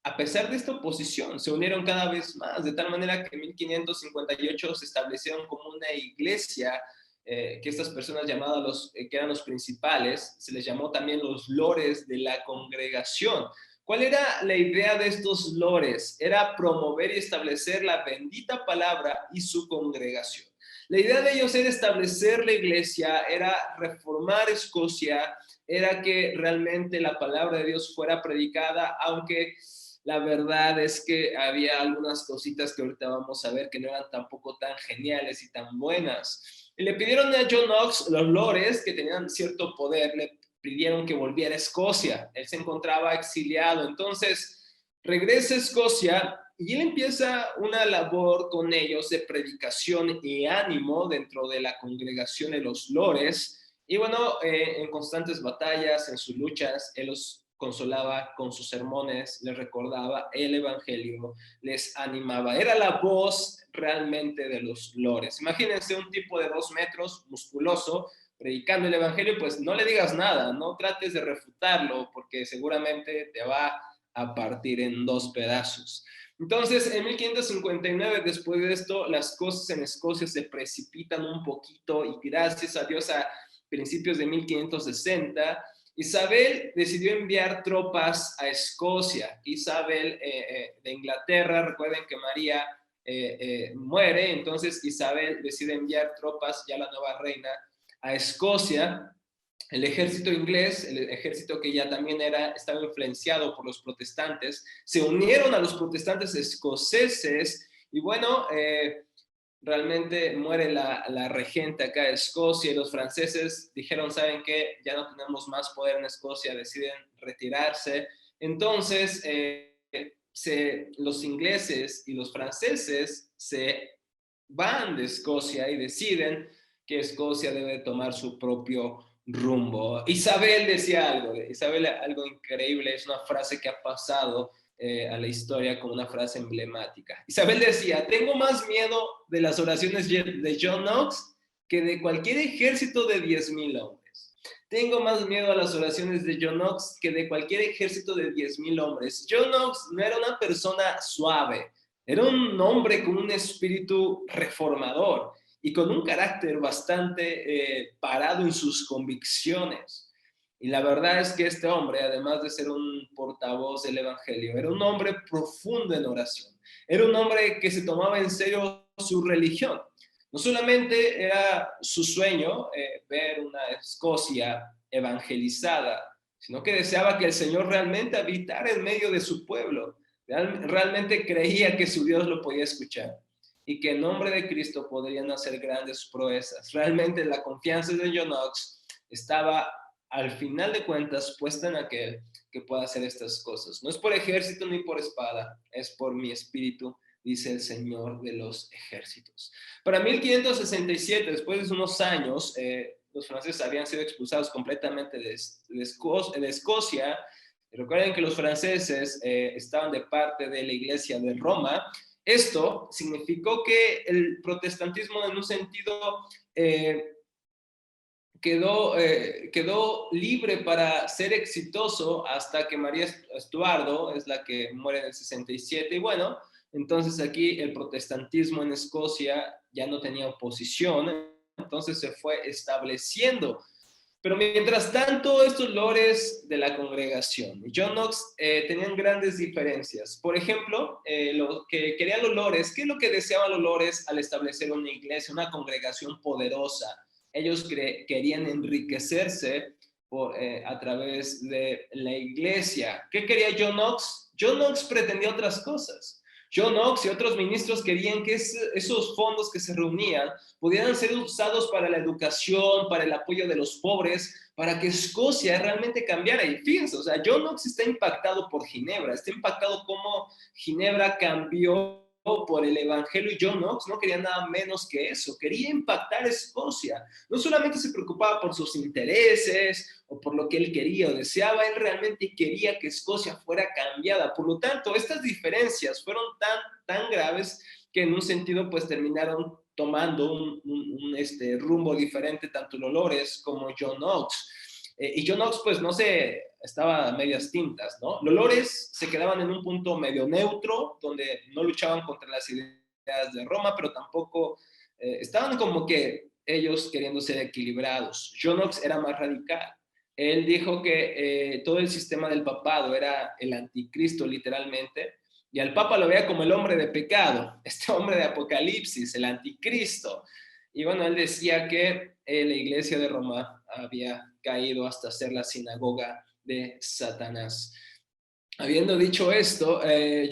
A pesar de esta oposición, se unieron cada vez más, de tal manera que en 1558 se establecieron como una iglesia, que estas personas llamadas que eran los principales, se les llamó también los lores de la congregación. ¿Cuál era la idea de estos lores? Era promover y establecer la bendita palabra y su congregación. La idea de ellos era establecer la iglesia, era reformar Escocia, era que realmente la palabra de Dios fuera predicada, aunque la verdad es que había algunas cositas que ahorita vamos a ver que no eran tampoco tan geniales y tan buenas. Y le pidieron a John Knox, los lores, que tenían cierto poder, le pidieron que volviera a Escocia. Él se encontraba exiliado, entonces regresa a Escocia y él empieza una labor con ellos de predicación y ánimo dentro de la congregación de los lores. Y bueno, en constantes batallas, en sus luchas, él los consolaba con sus sermones, les recordaba el evangelio, les animaba. Era la voz realmente de los lores. Imagínense un tipo de 2 metros, musculoso, predicando el evangelio. Pues no le digas nada, no trates de refutarlo, porque seguramente te va a partir en 2 pedazos. Entonces, en 1559, después de esto, las cosas en Escocia se precipitan un poquito, y gracias a Dios, a principios de 1560, Isabel decidió enviar tropas a Escocia. Isabel de Inglaterra, recuerden que María muere, entonces Isabel decide enviar tropas, ya la nueva reina, a Escocia. El ejército inglés, el ejército que ya también estaba influenciado por los protestantes, se unieron a los protestantes escoceses, y bueno, realmente muere la regente acá de Escocia, y los franceses dijeron, ¿saben qué? Ya no tenemos más poder en Escocia, deciden retirarse. Entonces, los ingleses y los franceses se van de Escocia y deciden que Escocia debe tomar su propio rumbo. Isabel decía algo, Isabel algo increíble, es una frase que ha pasado a la historia como una frase emblemática. Isabel decía, tengo más miedo de las oraciones de John Knox que de cualquier ejército de 10,000 hombres. Tengo más miedo a las oraciones de John Knox que de cualquier ejército de 10,000 hombres. John Knox no era una persona suave, era un hombre con un espíritu reformador y con un carácter bastante parado en sus convicciones. Y la verdad es que este hombre, además de ser un portavoz del evangelio, era un hombre profundo en oración. Era un hombre que se tomaba en serio su religión. No solamente era su sueño ver una Escocia evangelizada, sino que deseaba que el Señor realmente habitara en medio de su pueblo. Realmente creía que su Dios lo podía escuchar y que en nombre de Cristo podrían hacer grandes proezas. Realmente la confianza de John Knox estaba al final de cuentas puesta en aquel que pueda hacer estas cosas. No es por ejército ni por espada, es por mi espíritu, dice el Señor de los ejércitos. Para 1567, después de unos años, los franceses habían sido expulsados completamente de Escocia. Recuerden que los franceses estaban de parte de la Iglesia de Roma. Esto significó que el protestantismo en un sentido quedó libre para ser exitoso hasta que María Estuardo es la que muere en el 67. Y bueno, entonces aquí el protestantismo en Escocia ya no tenía oposición, entonces se fue estableciendo. Pero mientras tanto, estos lores de la congregación, John Knox, tenían grandes diferencias. Por ejemplo, lo que querían los lores, ¿qué es lo que deseaban los lores al establecer una iglesia, una congregación poderosa? Ellos querían enriquecerse a través de la iglesia. ¿Qué quería John Knox? John Knox pretendía otras cosas. John Knox y otros ministros querían que esos fondos que se reunían pudieran ser usados para la educación, para el apoyo de los pobres, para que Escocia realmente cambiara. Y fíjense, o sea, John Knox está impactado por Ginebra, está impactado cómo Ginebra cambió por el evangelio, y John Knox no quería nada menos que eso, quería impactar a Escocia. No solamente se preocupaba por sus intereses o por lo que él quería o deseaba, él realmente quería que Escocia fuera cambiada. Por lo tanto, estas diferencias fueron tan graves que en un sentido pues terminaron tomando un rumbo diferente, tanto Dolores como John Knox. Y John Knox, pues, no sé, estaba a medias tintas, ¿no? Los lores se quedaban en un punto medio neutro, donde no luchaban contra las ideas de Roma, pero tampoco estaban como que ellos queriendo ser equilibrados. John Knox era más radical. Él dijo que todo el sistema del papado era el anticristo, literalmente, y al papa lo veía como el hombre de pecado, este hombre de Apocalipsis, el anticristo. Y bueno, él decía que la iglesia de Roma había caído hasta ser la sinagoga de Satanás. Habiendo dicho esto,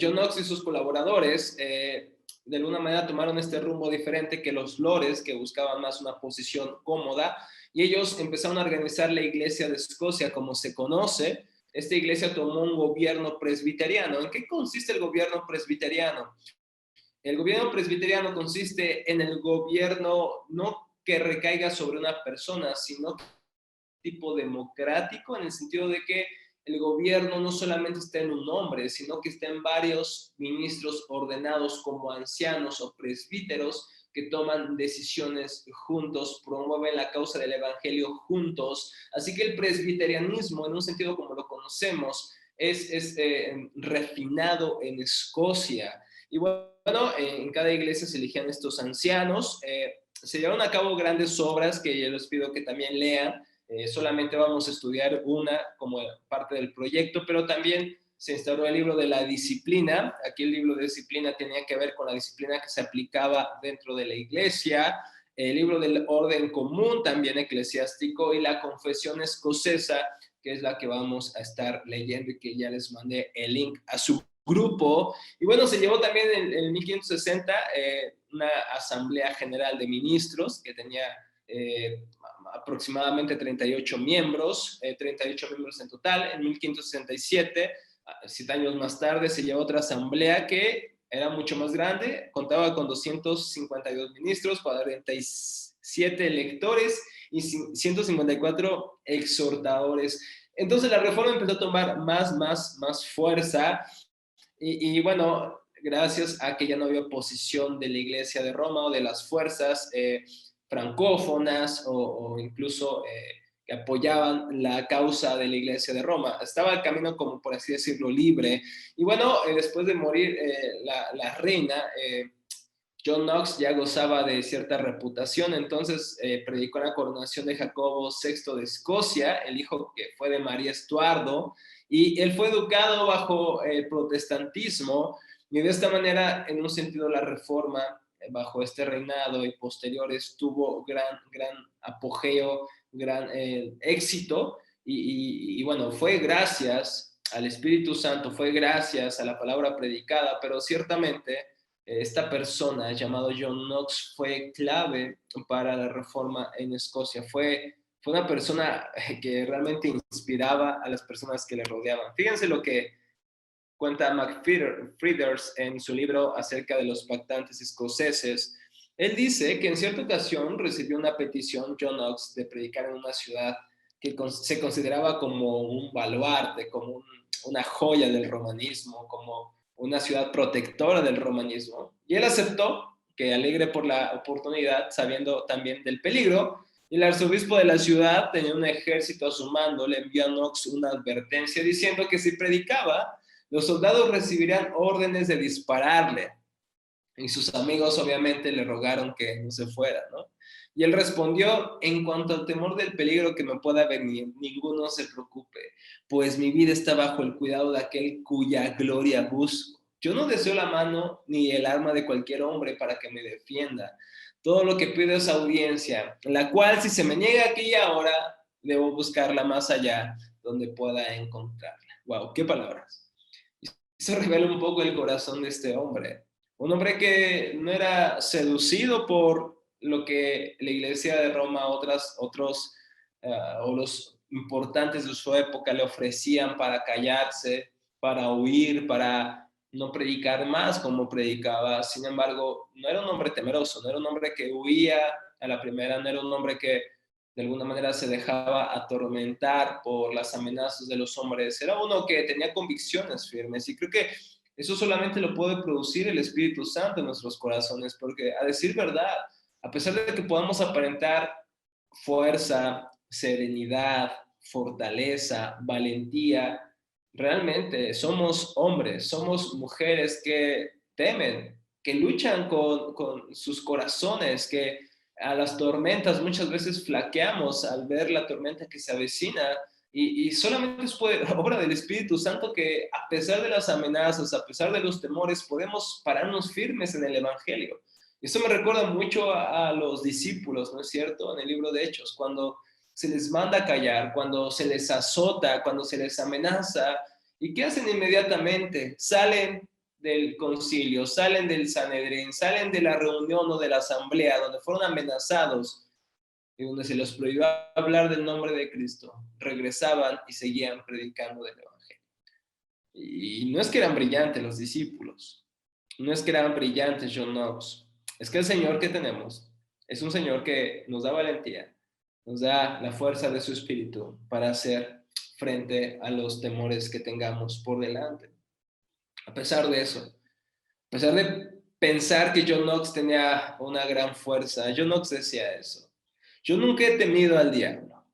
John Knox y sus colaboradores de alguna manera tomaron este rumbo diferente que los lores, que buscaban más una posición cómoda, y ellos empezaron a organizar la iglesia de Escocia como se conoce. Esta iglesia tomó un gobierno presbiteriano. ¿En qué consiste el gobierno presbiteriano? El gobierno presbiteriano consiste en el gobierno no que recaiga sobre una persona, sino tipo democrático, en el sentido de que el gobierno no solamente está en un hombre, sino que está en varios ministros ordenados como ancianos o presbíteros que toman decisiones juntos, promueven la causa del evangelio juntos. Así que el presbiterianismo, en un sentido como lo conocemos, es refinado en Escocia. Y bueno, en cada iglesia se eligían estos ancianos. Se llevaron a cabo grandes obras que yo les pido que también lean. Solamente vamos a estudiar una como parte del proyecto, pero también se instauró el libro de la disciplina. Aquí el libro de disciplina tenía que ver con la disciplina que se aplicaba dentro de la iglesia, el libro del orden común, también eclesiástico, y la confesión escocesa, que es la que vamos a estar leyendo y que ya les mandé el link a su grupo. Y bueno, se llevó también en 1560 una asamblea general de ministros que tenía aproximadamente 38 miembros, 38 miembros en total. En 1567, 7 años más tarde, se llevó otra asamblea que era mucho más grande, contaba con 252 ministros, 47 electores y 154 exhortadores. Entonces la reforma empezó a tomar más fuerza y bueno, gracias a que ya no había oposición de la Iglesia de Roma o de las fuerzas francófonas o incluso que apoyaban la causa de la Iglesia de Roma. Estaba el camino, como por así decirlo, libre. Y bueno, después de morir la reina, John Knox ya gozaba de cierta reputación, entonces predicó la coronación de Jacobo VI de Escocia, el hijo que fue de María Estuardo, y él fue educado bajo el protestantismo, y de esta manera, en un sentido, la reforma bajo este reinado y posteriores tuvo gran apogeo, gran éxito, y bueno, fue gracias al Espíritu Santo, fue gracias a la palabra predicada, pero ciertamente esta persona llamado John Knox fue clave para la reforma en Escocia. Fue una persona que realmente inspiraba a las personas que le rodeaban. Fíjense lo que cuenta McFrieders en su libro acerca de los pactantes escoceses. Él dice que en cierta ocasión recibió una petición, John Knox, de predicar en una ciudad que se consideraba como un baluarte, como una joya del romanismo, como una ciudad protectora del romanismo. Y él aceptó, que alegre por la oportunidad, sabiendo también del peligro. Y el arzobispo de la ciudad tenía un ejército a su mando, le envió a Knox una advertencia diciendo que si predicaba, los soldados recibirían órdenes de dispararle. Y sus amigos obviamente le rogaron que no se fuera, ¿no? Y él respondió: en cuanto al temor del peligro que me pueda venir, ninguno se preocupe, pues mi vida está bajo el cuidado de aquel cuya gloria busco. Yo no deseo la mano ni el arma de cualquier hombre para que me defienda. Todo lo que pido es audiencia, la cual si se me niega aquí y ahora, debo buscarla más allá, donde pueda encontrarla. Wow, qué palabras. Eso revela un poco el corazón de este hombre. Un hombre que no era seducido por lo que la iglesia de Roma, otros o los importantes de su época le ofrecían para callarse, para huir, para no predicar más como predicaba. Sin embargo, no era un hombre temeroso, no era un hombre que huía a la primera, no era un hombre que de alguna manera se dejaba atormentar por las amenazas de los hombres. Era uno que tenía convicciones firmes, y creo que eso solamente lo puede producir el Espíritu Santo en nuestros corazones, porque a decir verdad, a pesar de que podamos aparentar fuerza, serenidad, fortaleza, valentía, realmente somos hombres, somos mujeres que temen, que luchan con sus corazones, que a las tormentas muchas veces flaqueamos al ver la tormenta que se avecina, y solamente es obra del Espíritu Santo que a pesar de las amenazas, a pesar de los temores, podemos pararnos firmes en el Evangelio. Eso me recuerda mucho a los discípulos, ¿no es cierto? En el libro de Hechos, cuando se les manda a callar, cuando se les azota, cuando se les amenaza, ¿y qué hacen inmediatamente? Salen del concilio, salen del Sanedrín, salen de la reunión o de la asamblea donde fueron amenazados y donde se les prohibió hablar del nombre de Cristo. Regresaban y seguían predicando del Evangelio. Y no es que eran brillantes los discípulos, no es que eran brillantes John Knox, es que el Señor que tenemos es un Señor que nos da valentía, nos da la fuerza de su espíritu para hacer frente a los temores que tengamos por delante. A pesar de eso, a pesar de pensar que John Knox tenía una gran fuerza, John Knox decía eso: yo nunca he temido al diablo,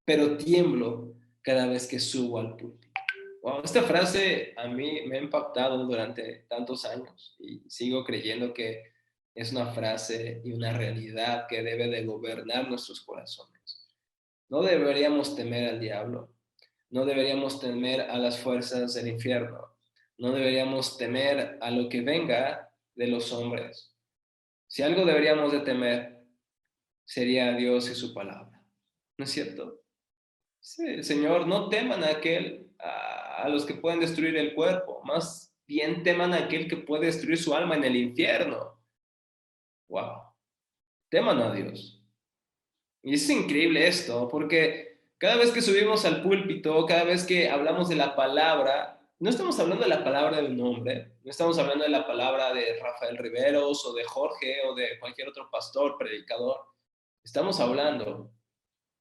pero tiemblo cada vez que subo al púlpito. Wow, esta frase a mí me ha impactado durante tantos años y sigo creyendo que es una frase y una realidad que debe de gobernar nuestros corazones. No deberíamos temer al diablo, no deberíamos temer a las fuerzas del infierno, no deberíamos temer a lo que venga de los hombres. Si algo deberíamos de temer, sería a Dios y su palabra. ¿No es cierto? Sí, el Señor: no teman a los que pueden destruir el cuerpo, más bien teman a aquel que puede destruir su alma en el infierno. Wow, teman a Dios. Y es increíble esto, porque cada vez que subimos al púlpito, cada vez que hablamos de la palabra, no estamos hablando de la palabra de un hombre, no estamos hablando de la palabra de Rafael Riveros o de Jorge o de cualquier otro pastor, predicador. Estamos hablando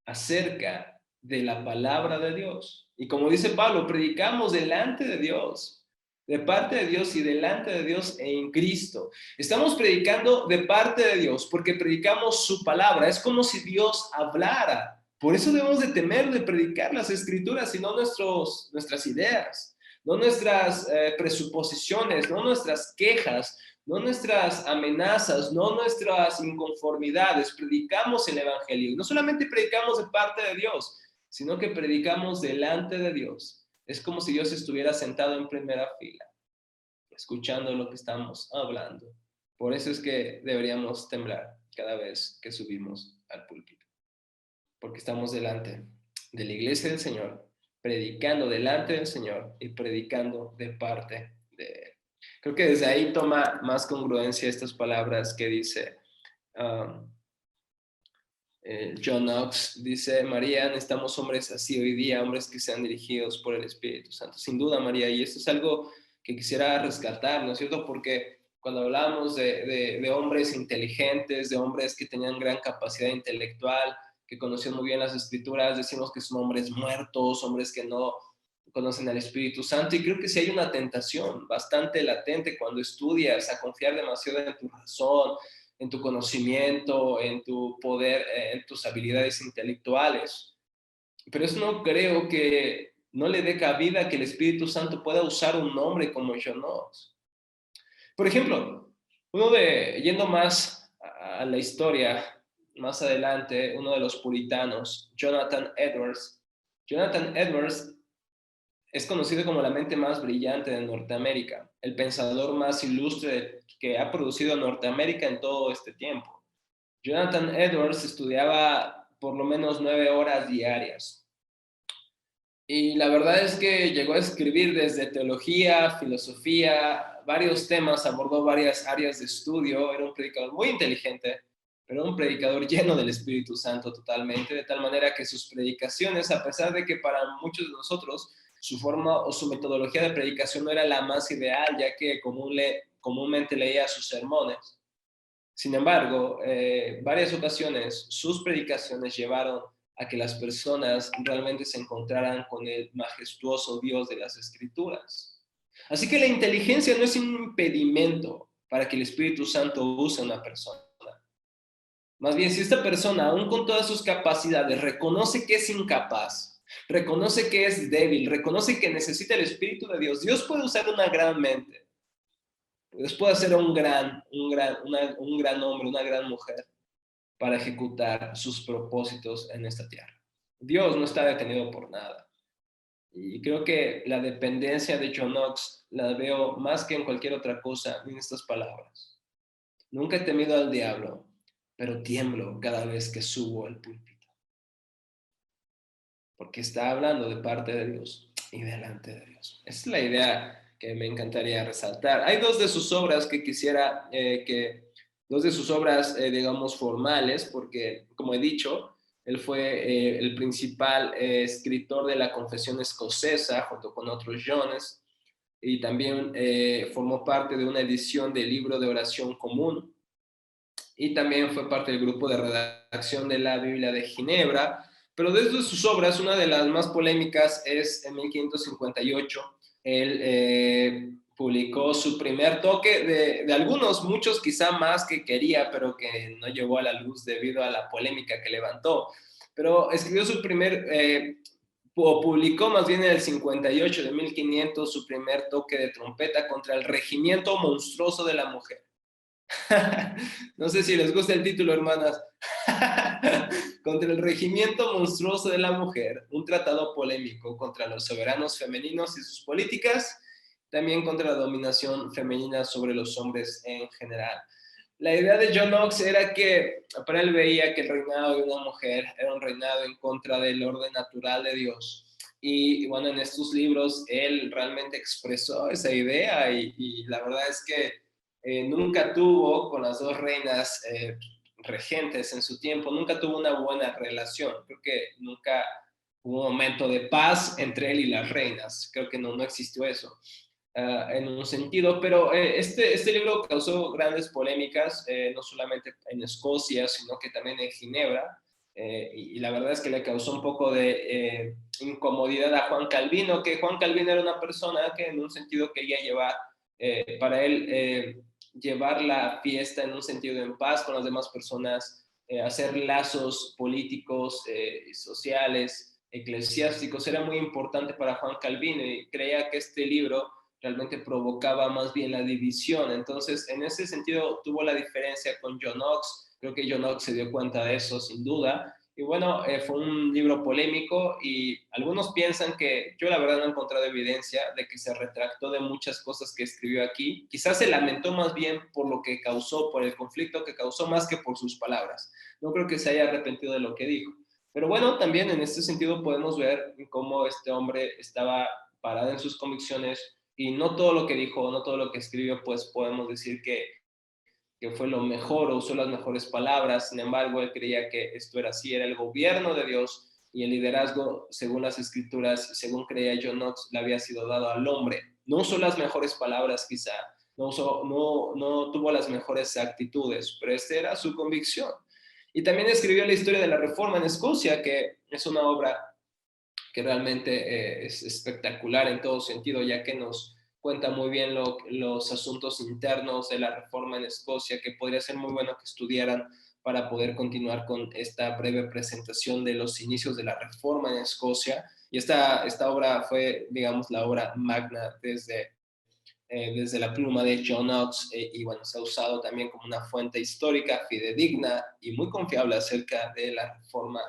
acerca de la palabra de Dios. Y como dice Pablo, predicamos delante de Dios, de parte de Dios y delante de Dios en Cristo. Estamos predicando de parte de Dios porque predicamos su palabra. Es como si Dios hablara. Por eso debemos de temer de predicar las escrituras y no nuestras ideas, no nuestras presuposiciones, no nuestras quejas, no nuestras amenazas, no nuestras inconformidades. Predicamos el Evangelio. Y no solamente predicamos de parte de Dios, sino que predicamos delante de Dios. Es como si Dios estuviera sentado en primera fila, escuchando lo que estamos hablando. Por eso es que deberíamos temblar cada vez que subimos al púlpito, porque estamos delante de la iglesia del Señor, predicando delante del Señor y predicando de parte de Él. Creo que desde ahí toma más congruencia estas palabras que dice John Knox. Dice: María, necesitamos hombres así hoy día, hombres que sean dirigidos por el Espíritu Santo. Sin duda, María, y esto es algo que quisiera rescatar, ¿no es cierto? Porque cuando hablamos de hombres inteligentes, de hombres que tenían gran capacidad intelectual, que conocían muy bien las Escrituras, decimos que son hombres muertos, hombres que no conocen al Espíritu Santo, y creo que sí hay una tentación bastante latente cuando estudias a confiar demasiado en tu razón, en tu conocimiento, en tu poder, en tus habilidades intelectuales. Pero eso no creo que no le dé cabida que el Espíritu Santo pueda usar un nombre como John Knox. Por ejemplo, yendo más a la historia, más adelante, uno de los puritanos, Jonathan Edwards. Jonathan Edwards es conocido como la mente más brillante de Norteamérica, el pensador más ilustre que ha producido Norteamérica en todo este tiempo. Jonathan Edwards estudiaba por lo menos 9 horas diarias. Y la verdad es que llegó a escribir desde teología, filosofía, varios temas, abordó varias áreas de estudio, era un predicador muy inteligente, pero un predicador lleno del Espíritu Santo totalmente, de tal manera que sus predicaciones, a pesar de que para muchos de nosotros su forma o su metodología de predicación no era la más ideal, ya que comúnmente leía sus sermones. Sin embargo, varias ocasiones sus predicaciones llevaron a que las personas realmente se encontraran con el majestuoso Dios de las Escrituras. Así que la inteligencia no es un impedimento para que el Espíritu Santo use a una persona. Más bien, si esta persona, aún con todas sus capacidades, reconoce que es incapaz, reconoce que es débil, reconoce que necesita el Espíritu de Dios, Dios puede usar una gran mente. Dios puede hacer un gran hombre, una gran mujer para ejecutar sus propósitos en esta tierra. Dios no está detenido por nada. Y creo que la dependencia de John Knox la veo más que en cualquier otra cosa en estas palabras. Nunca he temido al diablo, pero tiemblo cada vez que subo al púlpito. Porque está hablando de parte de Dios y delante de Dios. Esa es la idea que me encantaría resaltar. Hay dos de sus obras que quisiera dos de sus obras, digamos, formales, porque, como he dicho, él fue el principal escritor de la Confesión Escocesa, junto con otros Jones, y también formó parte de una edición del Libro de Oración Común, y también fue parte del grupo de redacción de la Biblia de Ginebra. Pero desde sus obras, una de las más polémicas es en 1558, él publicó su primer toque de algunos, muchos quizá más que quería, pero que no llegó a la luz debido a la polémica que levantó. Pero escribió su primer, o publicó más bien en el 58 de 1500, su primer toque de trompeta contra el regimiento monstruoso de la mujer. No sé si les gusta el título, hermanas. Contra el regimiento monstruoso de la mujer, un tratado polémico contra los soberanos femeninos y sus políticas, también contra la dominación femenina sobre los hombres en general. La idea de John Knox era que para él veía que el reinado de una mujer era un reinado en contra del orden natural de Dios. Y bueno, en estos libros él realmente expresó esa idea y la verdad es que nunca tuvo con las dos reinas regentes en su tiempo, nunca tuvo una buena relación. Creo que nunca hubo un momento de paz entre él y las reinas. Creo que no existió eso. En un sentido, pero este libro causó grandes polémicas, no solamente en Escocia, sino que también en Ginebra, y la verdad es que le causó un poco de incomodidad a Juan Calvino, que Juan Calvino era una persona que en un sentido quería llevar, para él, llevar la fiesta en un sentido en paz con las demás personas, hacer lazos políticos, sociales, eclesiásticos, era muy importante para Juan Calvino y creía que este libro realmente provocaba más bien la división. Entonces, en ese sentido, tuvo la diferencia con John Knox. Creo que John Knox se dio cuenta de eso, sin duda. Y bueno, fue un libro polémico y algunos piensan que yo la verdad no he encontrado evidencia de que se retractó de muchas cosas que escribió aquí. Quizás se lamentó más bien por lo que causó, por el conflicto que causó, más que por sus palabras. No creo que se haya arrepentido de lo que dijo. Pero bueno, también en este sentido podemos ver cómo este hombre estaba parado en sus convicciones y no todo lo que dijo, no todo lo que escribió, pues podemos decir que fue lo mejor o usó las mejores palabras. Sin embargo, él creía que esto era así, era el gobierno de Dios y el liderazgo, según las escrituras, según creía John Knox, le había sido dado al hombre. No usó las mejores palabras quizá, no tuvo las mejores actitudes, pero esta era su convicción. Y también escribió la historia de la Reforma en Escocia, que es una obra que realmente es espectacular en todo sentido, ya que nos cuenta muy bien los asuntos internos de la Reforma en Escocia, que podría ser muy bueno que estudiaran para poder continuar con esta breve presentación de los inicios de la Reforma en Escocia. Y esta obra fue, digamos, la obra magna desde la pluma de John Knox, y bueno, se ha usado también como una fuente histórica fidedigna y muy confiable acerca de la reforma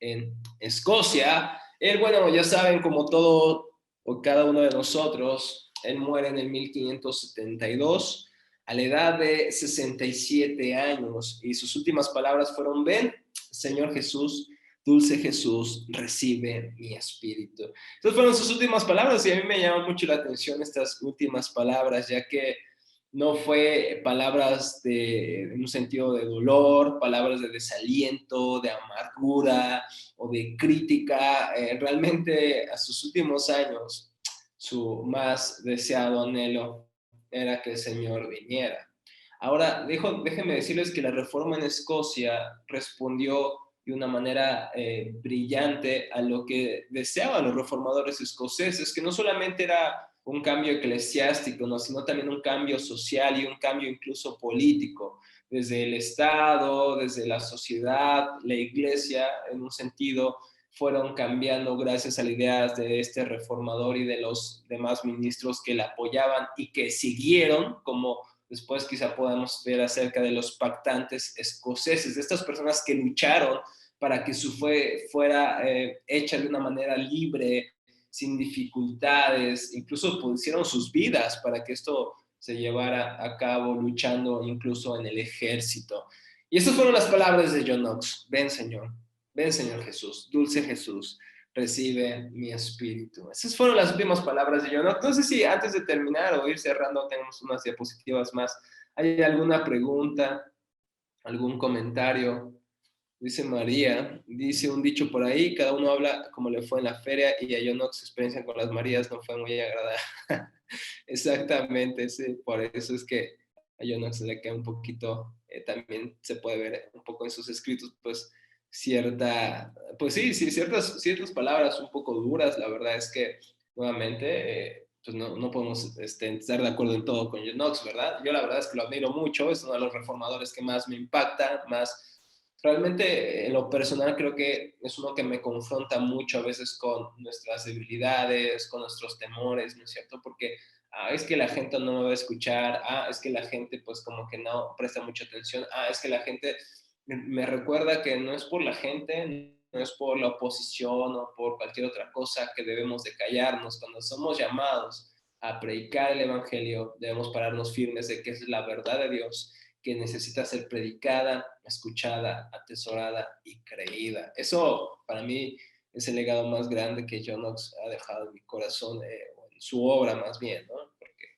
en Escocia. Él, bueno, ya saben, como todo o cada uno de nosotros, él muere en el 1572 a la edad de 67 años y sus últimas palabras fueron: ven, Señor Jesús, dulce Jesús, recibe mi espíritu. Estas fueron sus últimas palabras y a mí me llama mucho la atención estas últimas palabras, ya que no fue palabras en un sentido de dolor, palabras de desaliento, de amargura o de crítica. Realmente a sus últimos años, su más deseado anhelo era que el Señor viniera. Ahora, déjenme decirles que la reforma en Escocia respondió de una manera brillante a lo que deseaban los reformadores escoceses, que no solamente era un cambio eclesiástico, ¿no?, sino también un cambio social y un cambio incluso político, desde el Estado, desde la sociedad, la iglesia, en un sentido, fueron cambiando gracias a las ideas de este reformador y de los demás ministros que la apoyaban y que siguieron, como después quizá podamos ver acerca de los pactantes escoceses, de estas personas que lucharon para que su fe fuera hecha de una manera libre, sin dificultades, incluso pusieron sus vidas para que esto se llevara a cabo, luchando incluso en el ejército. Y esas fueron las palabras de John Knox: ven Señor Jesús, dulce Jesús, recibe mi espíritu. Esas fueron las últimas palabras de John Knox. No sé si antes de terminar o ir cerrando tenemos unas diapositivas más. ¿Hay alguna pregunta, algún comentario? Dice María, dice un dicho por ahí: cada uno habla como le fue en la feria, y a John Knox su experiencia con las Marías no fue muy agradable. Exactamente, sí, por eso es que a John Knox le queda un poquito, también se puede ver un poco en sus escritos, pues pues sí, ciertas palabras un poco duras. La verdad es que nuevamente, pues no podemos estar de acuerdo en todo con John Knox, ¿verdad? Yo la verdad es que lo admiro mucho, es uno de los reformadores que más me impacta, más. Realmente, en lo personal, creo que es uno que me confronta mucho a veces con nuestras debilidades, con nuestros temores, ¿no es cierto? Porque es que la gente no me va a escuchar, es que la gente pues como que no presta mucha atención, es que la gente me recuerda que no es por la gente, no es por la oposición o por cualquier otra cosa que debemos de callarnos. Cuando somos llamados a predicar el evangelio, debemos pararnos firmes de que es la verdad de Dios, que necesita ser predicada, escuchada, atesorada y creída. Eso para mí es el legado más grande que John Knox ha dejado en mi corazón, en su obra más bien, ¿no? Porque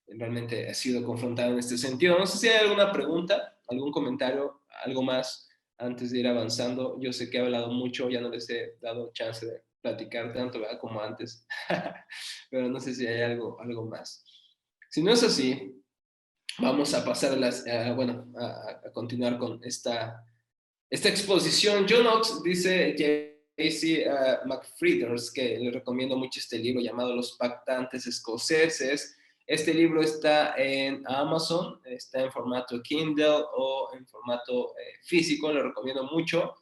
realmente he sido confrontado en este sentido. No sé si hay alguna pregunta, algún comentario, algo más antes de ir avanzando. Yo sé que he hablado mucho, ya no les he dado chance de platicar tanto, ¿verdad?, como antes. Pero no sé si hay algo más. Si no es así, vamos a pasar a continuar con esta exposición. John Knox, dice J.C. McFrieders, que le recomiendo mucho este libro llamado Los Pactantes Escoceses. Este libro está en Amazon, está en formato Kindle o en formato físico. Lo recomiendo mucho.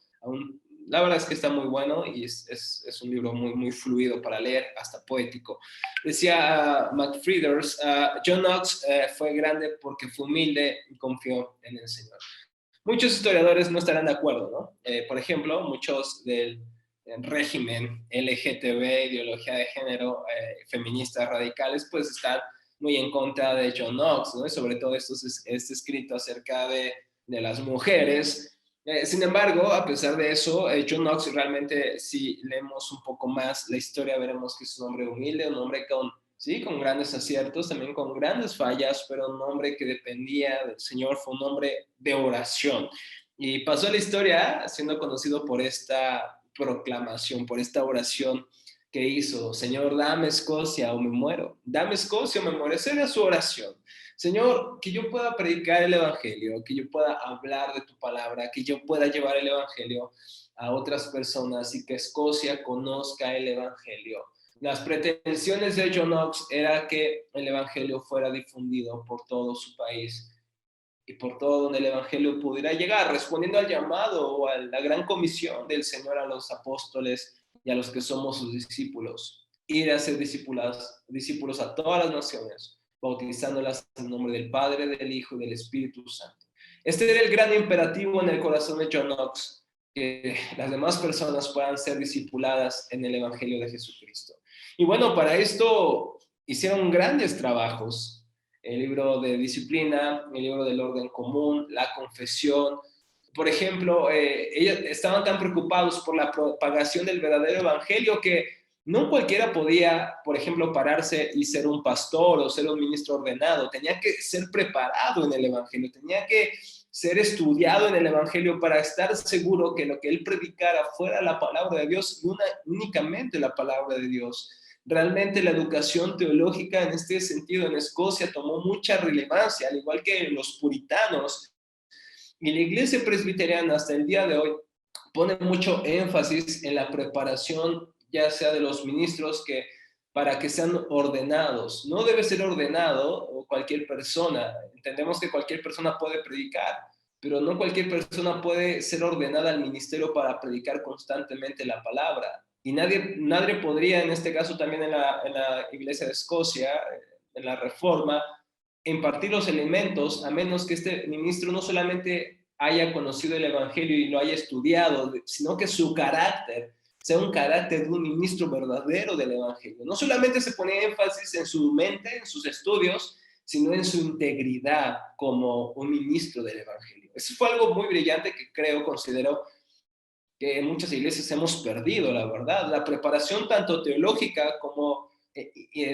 La verdad es que está muy bueno y es un libro muy, muy fluido para leer, hasta poético. Decía McFrieders, John Knox fue grande porque fue humilde y confió en el Señor. Muchos historiadores no estarán de acuerdo, ¿no? Por ejemplo, muchos del régimen LGTB, ideología de género, feministas radicales, pues están muy en contra de John Knox, ¿no? Y sobre todo este escrito acerca de las mujeres. Sin embargo, a pesar de eso, John Knox realmente, si leemos un poco más la historia, veremos que es un hombre humilde, un hombre con, sí, con grandes aciertos, también con grandes fallas, pero un hombre que dependía del Señor, fue un hombre de oración. Y pasó la historia siendo conocido por esta proclamación, por esta oración que hizo: Señor, dame Escocia o me muero, dame Escocia o me muero. Esa era su oración. Señor, que yo pueda predicar el Evangelio, que yo pueda hablar de tu palabra, que yo pueda llevar el Evangelio a otras personas y que Escocia conozca el Evangelio. Las pretensiones de John Knox era que el Evangelio fuera difundido por todo su país y por todo donde el Evangelio pudiera llegar, respondiendo al llamado o a la gran comisión del Señor a los apóstoles y a los que somos sus discípulos: ir a ser discípulos a todas las naciones, bautizándolas en nombre del Padre, del Hijo y del Espíritu Santo. Este era el gran imperativo en el corazón de John Knox, que las demás personas puedan ser discipuladas en el Evangelio de Jesucristo. Y bueno, para esto hicieron grandes trabajos: el libro de disciplina, el libro del orden común, la confesión. Por ejemplo, ellos estaban tan preocupados por la propagación del verdadero evangelio que no cualquiera podía, por ejemplo, pararse y ser un pastor o ser un ministro ordenado. Tenía que ser preparado en el evangelio, tenía que ser estudiado en el evangelio para estar seguro que lo que él predicara fuera la palabra de Dios y únicamente la palabra de Dios. Realmente la educación teológica en este sentido en Escocia tomó mucha relevancia, al igual que los puritanos. Y la iglesia presbiteriana hasta el día de hoy pone mucho énfasis en la preparación, ya sea de los ministros, que para que sean ordenados. No debe ser ordenado cualquier persona. Entendemos que cualquier persona puede predicar, pero no cualquier persona puede ser ordenada al ministerio para predicar constantemente la palabra. Y nadie podría, en este caso también en la iglesia de Escocia, en la Reforma, impartir los elementos a menos que este ministro no solamente haya conocido el Evangelio y lo haya estudiado, sino que su carácter sea un carácter de un ministro verdadero del Evangelio. No solamente se pone énfasis en su mente, en sus estudios, sino en su integridad como un ministro del Evangelio. Eso fue algo muy brillante que considero que en muchas iglesias hemos perdido, la verdad. La preparación tanto teológica como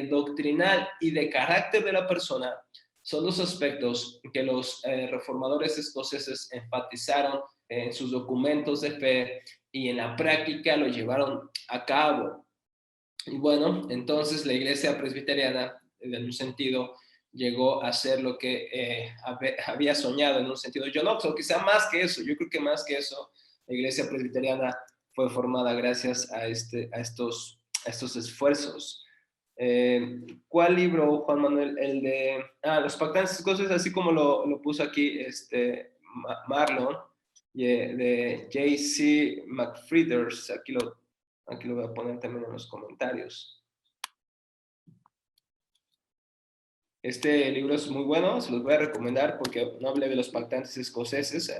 doctrinal y de carácter de la persona son los aspectos que los reformadores escoceses enfatizaron en sus documentos de fe y en la práctica lo llevaron a cabo. Y bueno, entonces la iglesia presbiteriana, en un sentido, llegó a ser lo que había soñado en un sentido John Knox, o quizá más que eso. Yo creo que más que eso, la iglesia presbiteriana fue formada gracias a estos esfuerzos. ¿Cuál libro, Juan Manuel? El de Los Pactantes Escoceses, así como lo puso aquí Marlon, de J.C. McFrieders. Aquí lo voy a poner también en los comentarios. Este libro es muy bueno, se los voy a recomendar porque no hablé de los pactantes escoceses,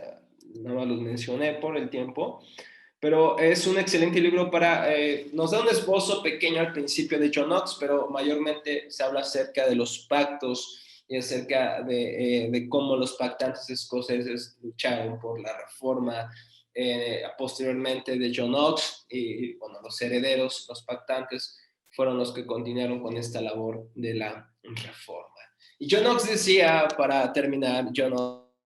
nada más los mencioné por el tiempo, pero es un excelente libro nos da un esbozo pequeño al principio de John Knox, pero mayormente se habla acerca de los pactos y acerca de cómo los pactantes escoceses lucharon por la reforma posteriormente de John Knox y bueno, los herederos, los pactantes, fueron los que continuaron con esta labor de la reforma. Y John Knox decía, para terminar, John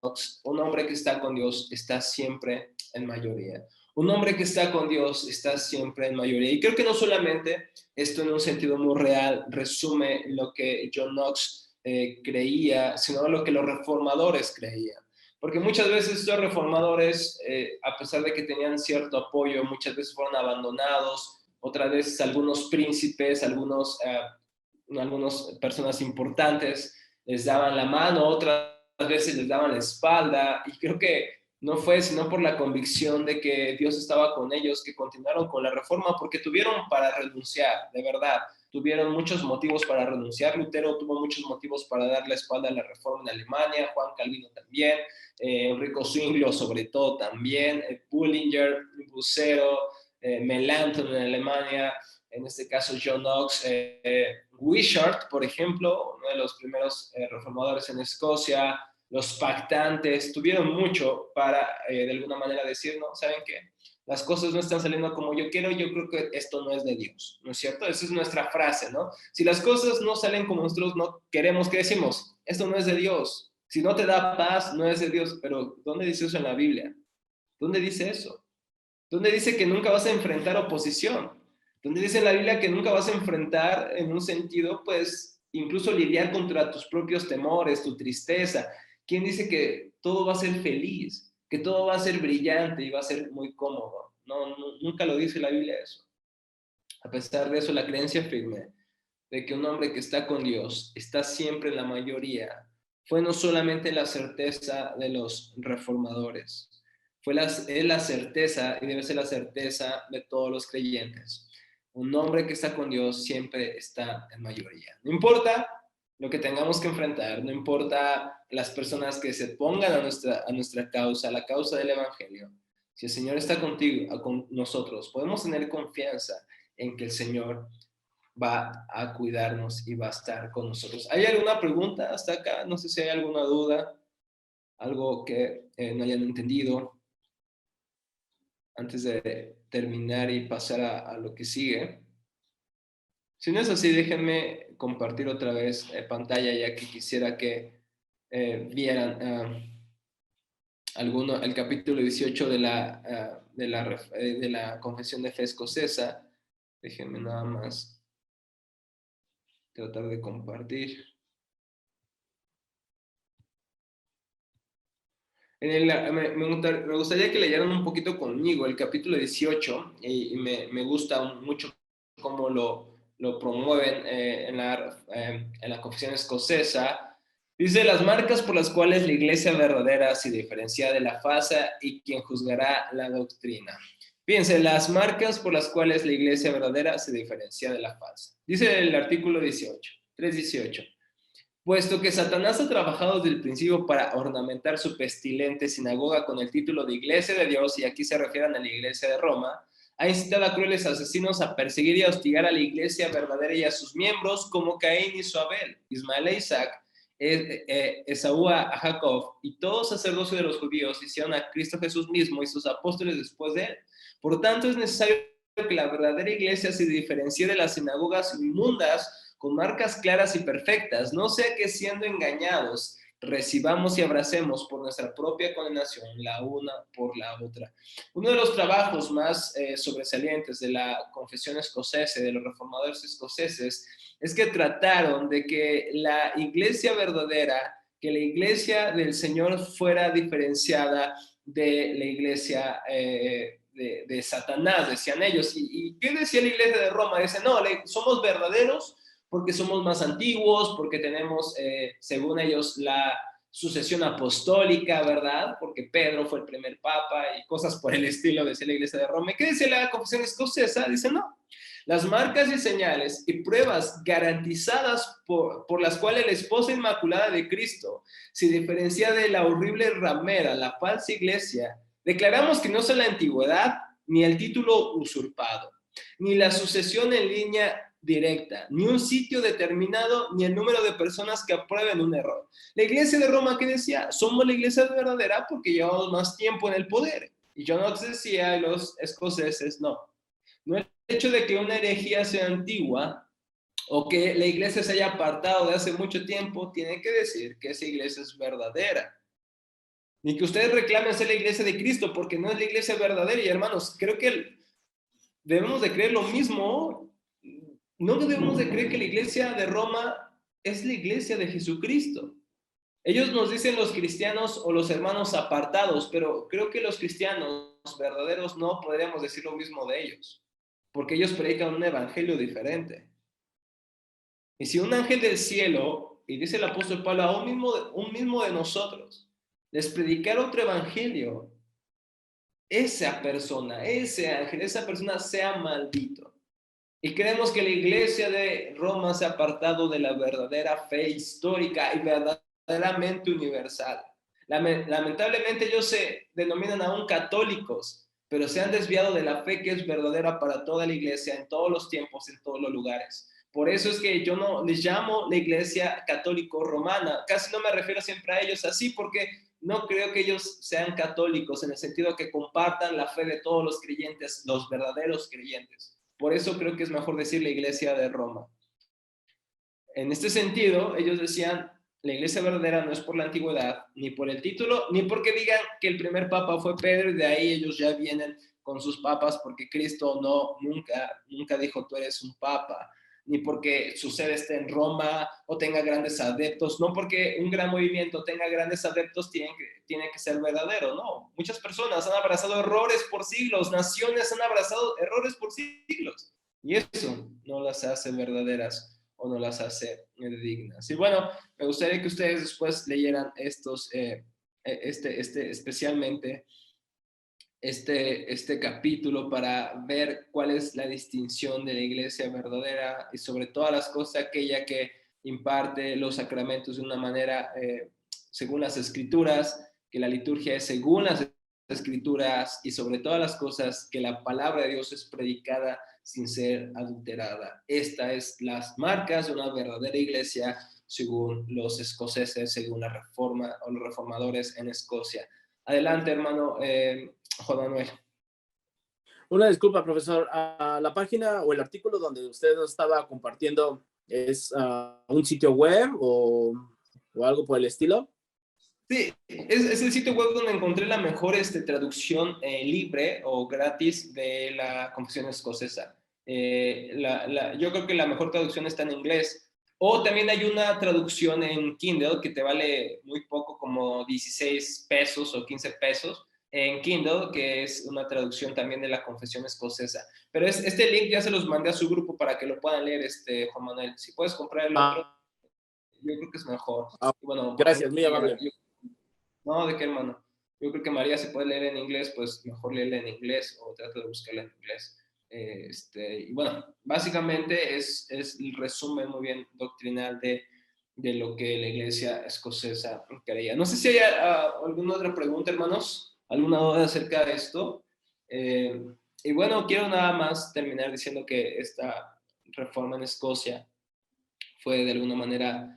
Knox: un hombre que está con Dios está siempre en mayoría. Un hombre que está con Dios está siempre en mayoría. Y creo que no solamente esto en un sentido muy real resume lo que John Knox creía, sino lo que los reformadores creían. Porque muchas veces estos reformadores, a pesar de que tenían cierto apoyo, muchas veces fueron abandonados. Otras veces algunos príncipes, algunas personas importantes les daban la mano, otras veces les daban la espalda, y creo que no fue sino por la convicción de que Dios estaba con ellos que continuaron con la reforma, porque tuvieron para renunciar, de verdad, tuvieron muchos motivos para renunciar. Lutero tuvo muchos motivos para dar la espalda a la reforma en Alemania, Juan Calvino también, Enrico Zwinglio sobre todo también, Bullinger, Bucero, Melanchthon en Alemania, en este caso John Knox, Wishart, por ejemplo, uno de los primeros reformadores en Escocia, los pactantes, tuvieron mucho para de alguna manera decir, no, ¿saben qué? Las cosas no están saliendo como yo quiero, yo creo que esto no es de Dios, ¿no es cierto? Esa es nuestra frase, ¿no? Si las cosas no salen como nosotros no queremos, ¿qué decimos? Esto no es de Dios. Si no te da paz, no es de Dios. Pero ¿dónde dice eso en la Biblia? ¿Dónde dice eso? ¿Dónde dice que nunca vas a enfrentar oposición? ¿Dónde dice en la Biblia que nunca vas a enfrentar en un sentido, pues, incluso lidiar contra tus propios temores, tu tristeza? ¿Quién dice que todo va a ser feliz? Que todo va a ser brillante y va a ser muy cómodo. No, nunca lo dice la Biblia eso. A pesar de eso, la creencia firme de que un hombre que está con Dios está siempre en la mayoría fue no solamente la certeza de los reformadores, es la certeza y debe ser la certeza de todos los creyentes. Un hombre que está con Dios siempre está en mayoría. No importa lo que tengamos que enfrentar, no importa las personas que se pongan a nuestra causa, a la causa del Evangelio. Si el Señor está contigo, con nosotros, podemos tener confianza en que el Señor va a cuidarnos y va a estar con nosotros. ¿Hay alguna pregunta hasta acá? No sé si hay alguna duda, algo que no hayan entendido antes de terminar y pasar a lo que sigue. Si no es así, déjenme compartir otra vez pantalla, ya que quisiera que vieran el capítulo 18 de la Confesión de Fe Escocesa. Déjenme nada más tratar de compartir. Me gustaría que leyeran un poquito conmigo el capítulo 18 y me gusta mucho cómo lo promueven en la Confesión Escocesa. Dice, las marcas por las cuales la iglesia verdadera se diferencia de la falsa y quien juzgará la doctrina. Fíjense, las marcas por las cuales la iglesia verdadera se diferencia de la falsa. Dice el artículo 18, 3:18. Puesto que Satanás ha trabajado desde el principio para ornamentar su pestilente sinagoga con el título de Iglesia de Dios, y aquí se refieren a la Iglesia de Roma, ha incitado a crueles asesinos a perseguir y a hostigar a la Iglesia verdadera y a sus miembros, como Caín hizo a Abel, Ismael a Isaac, Esaú a Jacob, y todo sacerdocio de los judíos hicieron a Cristo Jesús mismo y sus apóstoles después de él. Por tanto, es necesario que la verdadera Iglesia se diferencie de las sinagogas inmundas con marcas claras y perfectas, no sea que siendo engañados recibamos y abracemos por nuestra propia condenación la una por la otra. Uno de los trabajos más sobresalientes de la Confesión Escocesa, de los reformadores escoceses, es que trataron de que la iglesia verdadera, que la iglesia del Señor fuera diferenciada de la iglesia de Satanás, decían ellos. ¿Y qué decía la iglesia de Roma? Dice, no, somos verdaderos porque somos más antiguos, porque tenemos, según ellos, la sucesión apostólica, ¿verdad? Porque Pedro fue el primer papa y cosas por el estilo, decía la iglesia de Roma. ¿Qué decía la Confesión Escocesa? Dice, no. Las marcas y señales y pruebas garantizadas por las cuales la esposa inmaculada de Cristo se diferencia de la horrible ramera, la falsa iglesia, declaramos que no son la antigüedad, ni el título usurpado, ni la sucesión en línea directa, ni un sitio determinado, ni el número de personas que aprueben un error. La iglesia de Roma, ¿qué decía? Somos la iglesia verdadera porque llevamos más tiempo en el poder. Y yo no decía, los escoceses, no. No el hecho de que una herejía sea antigua o que la iglesia se haya apartado de hace mucho tiempo, tiene que decir que esa iglesia es verdadera. Ni que ustedes reclamen ser la iglesia de Cristo, porque no es la iglesia verdadera. Y hermanos, creo que debemos de creer lo mismo. No debemos de creer que la iglesia de Roma es la iglesia de Jesucristo. Ellos nos dicen los cristianos o los hermanos apartados, pero creo que los cristianos verdaderos no podríamos decir lo mismo de ellos, porque ellos predican un evangelio diferente. Y si un ángel del cielo, y dice el apóstol Pablo, a un mismo de nosotros, les predicar otro evangelio, esa persona, ese ángel, esa persona sea maldito. Y creemos que la iglesia de Roma se ha apartado de la verdadera fe histórica y verdaderamente universal. Lamentablemente ellos se denominan aún católicos, pero se han desviado de la fe que es verdadera para toda la iglesia, en todos los tiempos, en todos los lugares. Por eso es que yo no les llamo la iglesia católico romana. Casi no me refiero siempre a ellos así porque no creo que ellos sean católicos en el sentido que compartan la fe de todos los creyentes, los verdaderos creyentes. Por eso creo que es mejor decir la iglesia de Roma. En este sentido, ellos decían, la iglesia verdadera no es por la antigüedad, ni por el título, ni porque digan que el primer papa fue Pedro y de ahí ellos ya vienen con sus papas, porque Cristo nunca dijo tú eres un papa, ni porque su sede esté en Roma o tenga grandes adeptos, no porque un gran movimiento tenga grandes adeptos tiene que ser verdadero, no. Muchas personas han abrazado errores por siglos, naciones han abrazado errores por siglos, y eso no las hace verdaderas o no las hace dignas. Y bueno, me gustaría que ustedes después leyeran estos, especialmente este capítulo para ver cuál es la distinción de la iglesia verdadera y sobre todas las cosas aquella que imparte los sacramentos de una manera según las escrituras, que la liturgia es según las escrituras y sobre todas las cosas que la palabra de Dios es predicada sin ser adulterada. Esta es las marcas de una verdadera iglesia según los escoceses, según la reforma o los reformadores en Escocia. Adelante, hermano Juan Manuel. Una disculpa, profesor. La página o el artículo donde usted nos estaba compartiendo es un sitio web o algo por el estilo. Sí, es el sitio web donde encontré la mejor traducción libre o gratis de la Confesión Escocesa. Yo creo que la mejor traducción está en inglés. O también hay una traducción en Kindle que te vale muy poco, como 16 pesos o 15 pesos en Kindle, que es una traducción también de la Confesión Escocesa. Pero este link ya se los mandé a su grupo para que lo puedan leer, Juan Manuel. Si puedes comprar el otro, yo creo que es mejor. Bueno, gracias, muy amable. No, ¿de qué, hermano? Yo creo que María, si puede leer en inglés, pues mejor léela en inglés o trata de buscarla en inglés. Y bueno, básicamente es el resumen muy bien doctrinal de lo que la iglesia escocesa creía. No sé si hay alguna otra pregunta, hermanos, alguna duda acerca de esto. Y bueno, quiero nada más terminar diciendo que esta reforma en Escocia fue de alguna manera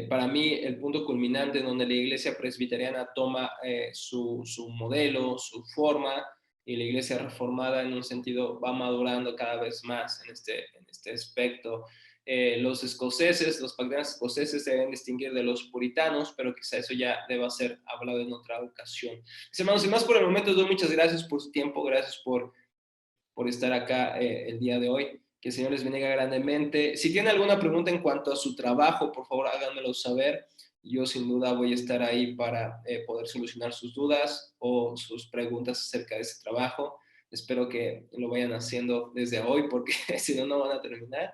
para mí el punto culminante en donde la iglesia presbiteriana toma su modelo, su forma, y la iglesia reformada en un sentido va madurando cada vez más en este aspecto. Los escoceses, los pagans escoceses se deben distinguir de los puritanos, pero quizá eso ya deba ser hablado en otra ocasión. Mis hermanos, y más por el momento, les doy muchas gracias por su tiempo, gracias por estar acá el día de hoy. Que el Señor les bendiga grandemente. Si tienen alguna pregunta en cuanto a su trabajo, por favor háganmelo saber. Yo sin duda voy a estar ahí para poder solucionar sus dudas o sus preguntas acerca de ese trabajo. Espero que lo vayan haciendo desde hoy porque si no, no van a terminar.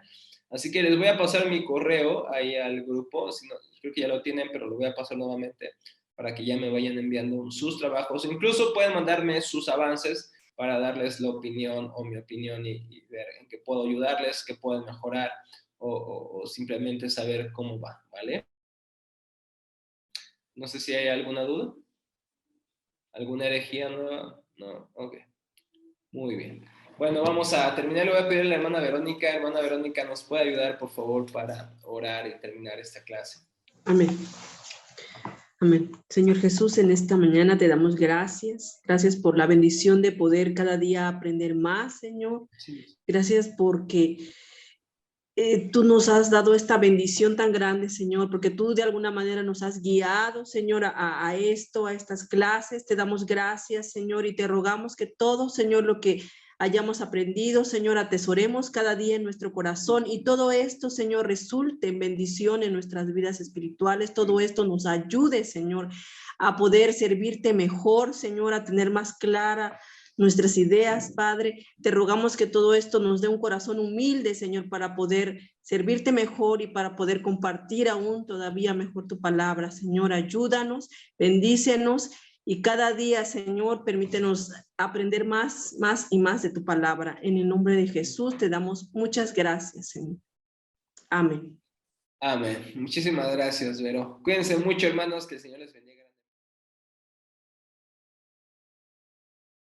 Así que les voy a pasar mi correo ahí al grupo. Si no, creo que ya lo tienen, pero lo voy a pasar nuevamente para que ya me vayan enviando sus trabajos. Incluso pueden mandarme sus avances para darles la opinión o mi opinión y ver en qué puedo ayudarles, qué pueden mejorar o simplemente saber cómo va, ¿vale? No sé si hay alguna duda. ¿Alguna herejía nueva? No, ok. Muy bien. Bueno, vamos a terminar. Le voy a pedir a la hermana Verónica. Hermana Verónica, ¿nos puede ayudar, por favor, para orar y terminar esta clase? Amén. Amén. Señor Jesús, en esta mañana te damos gracias. Gracias por la bendición de poder cada día aprender más, Señor. Sí. Gracias porque tú nos has dado esta bendición tan grande, Señor, porque tú de alguna manera nos has guiado, Señor, a estas clases. Te damos gracias, Señor, y te rogamos que todo, Señor, lo que hayamos aprendido, Señor, atesoremos cada día en nuestro corazón y todo esto, Señor, resulte en bendición en nuestras vidas espirituales. Todo esto nos ayude, Señor, a poder servirte mejor, Señor, a tener más clara nuestras ideas, Padre. Te rogamos que todo esto nos dé un corazón humilde, Señor, para poder servirte mejor y para poder compartir aún todavía mejor tu palabra. Señor, ayúdanos, bendícenos y cada día, Señor, permítenos aprender más y más de tu palabra. En el nombre de Jesús te damos muchas gracias, Señor. Amén. Amén. Muchísimas gracias, Vero. Cuídense mucho, hermanos, que el Señor les bendiga.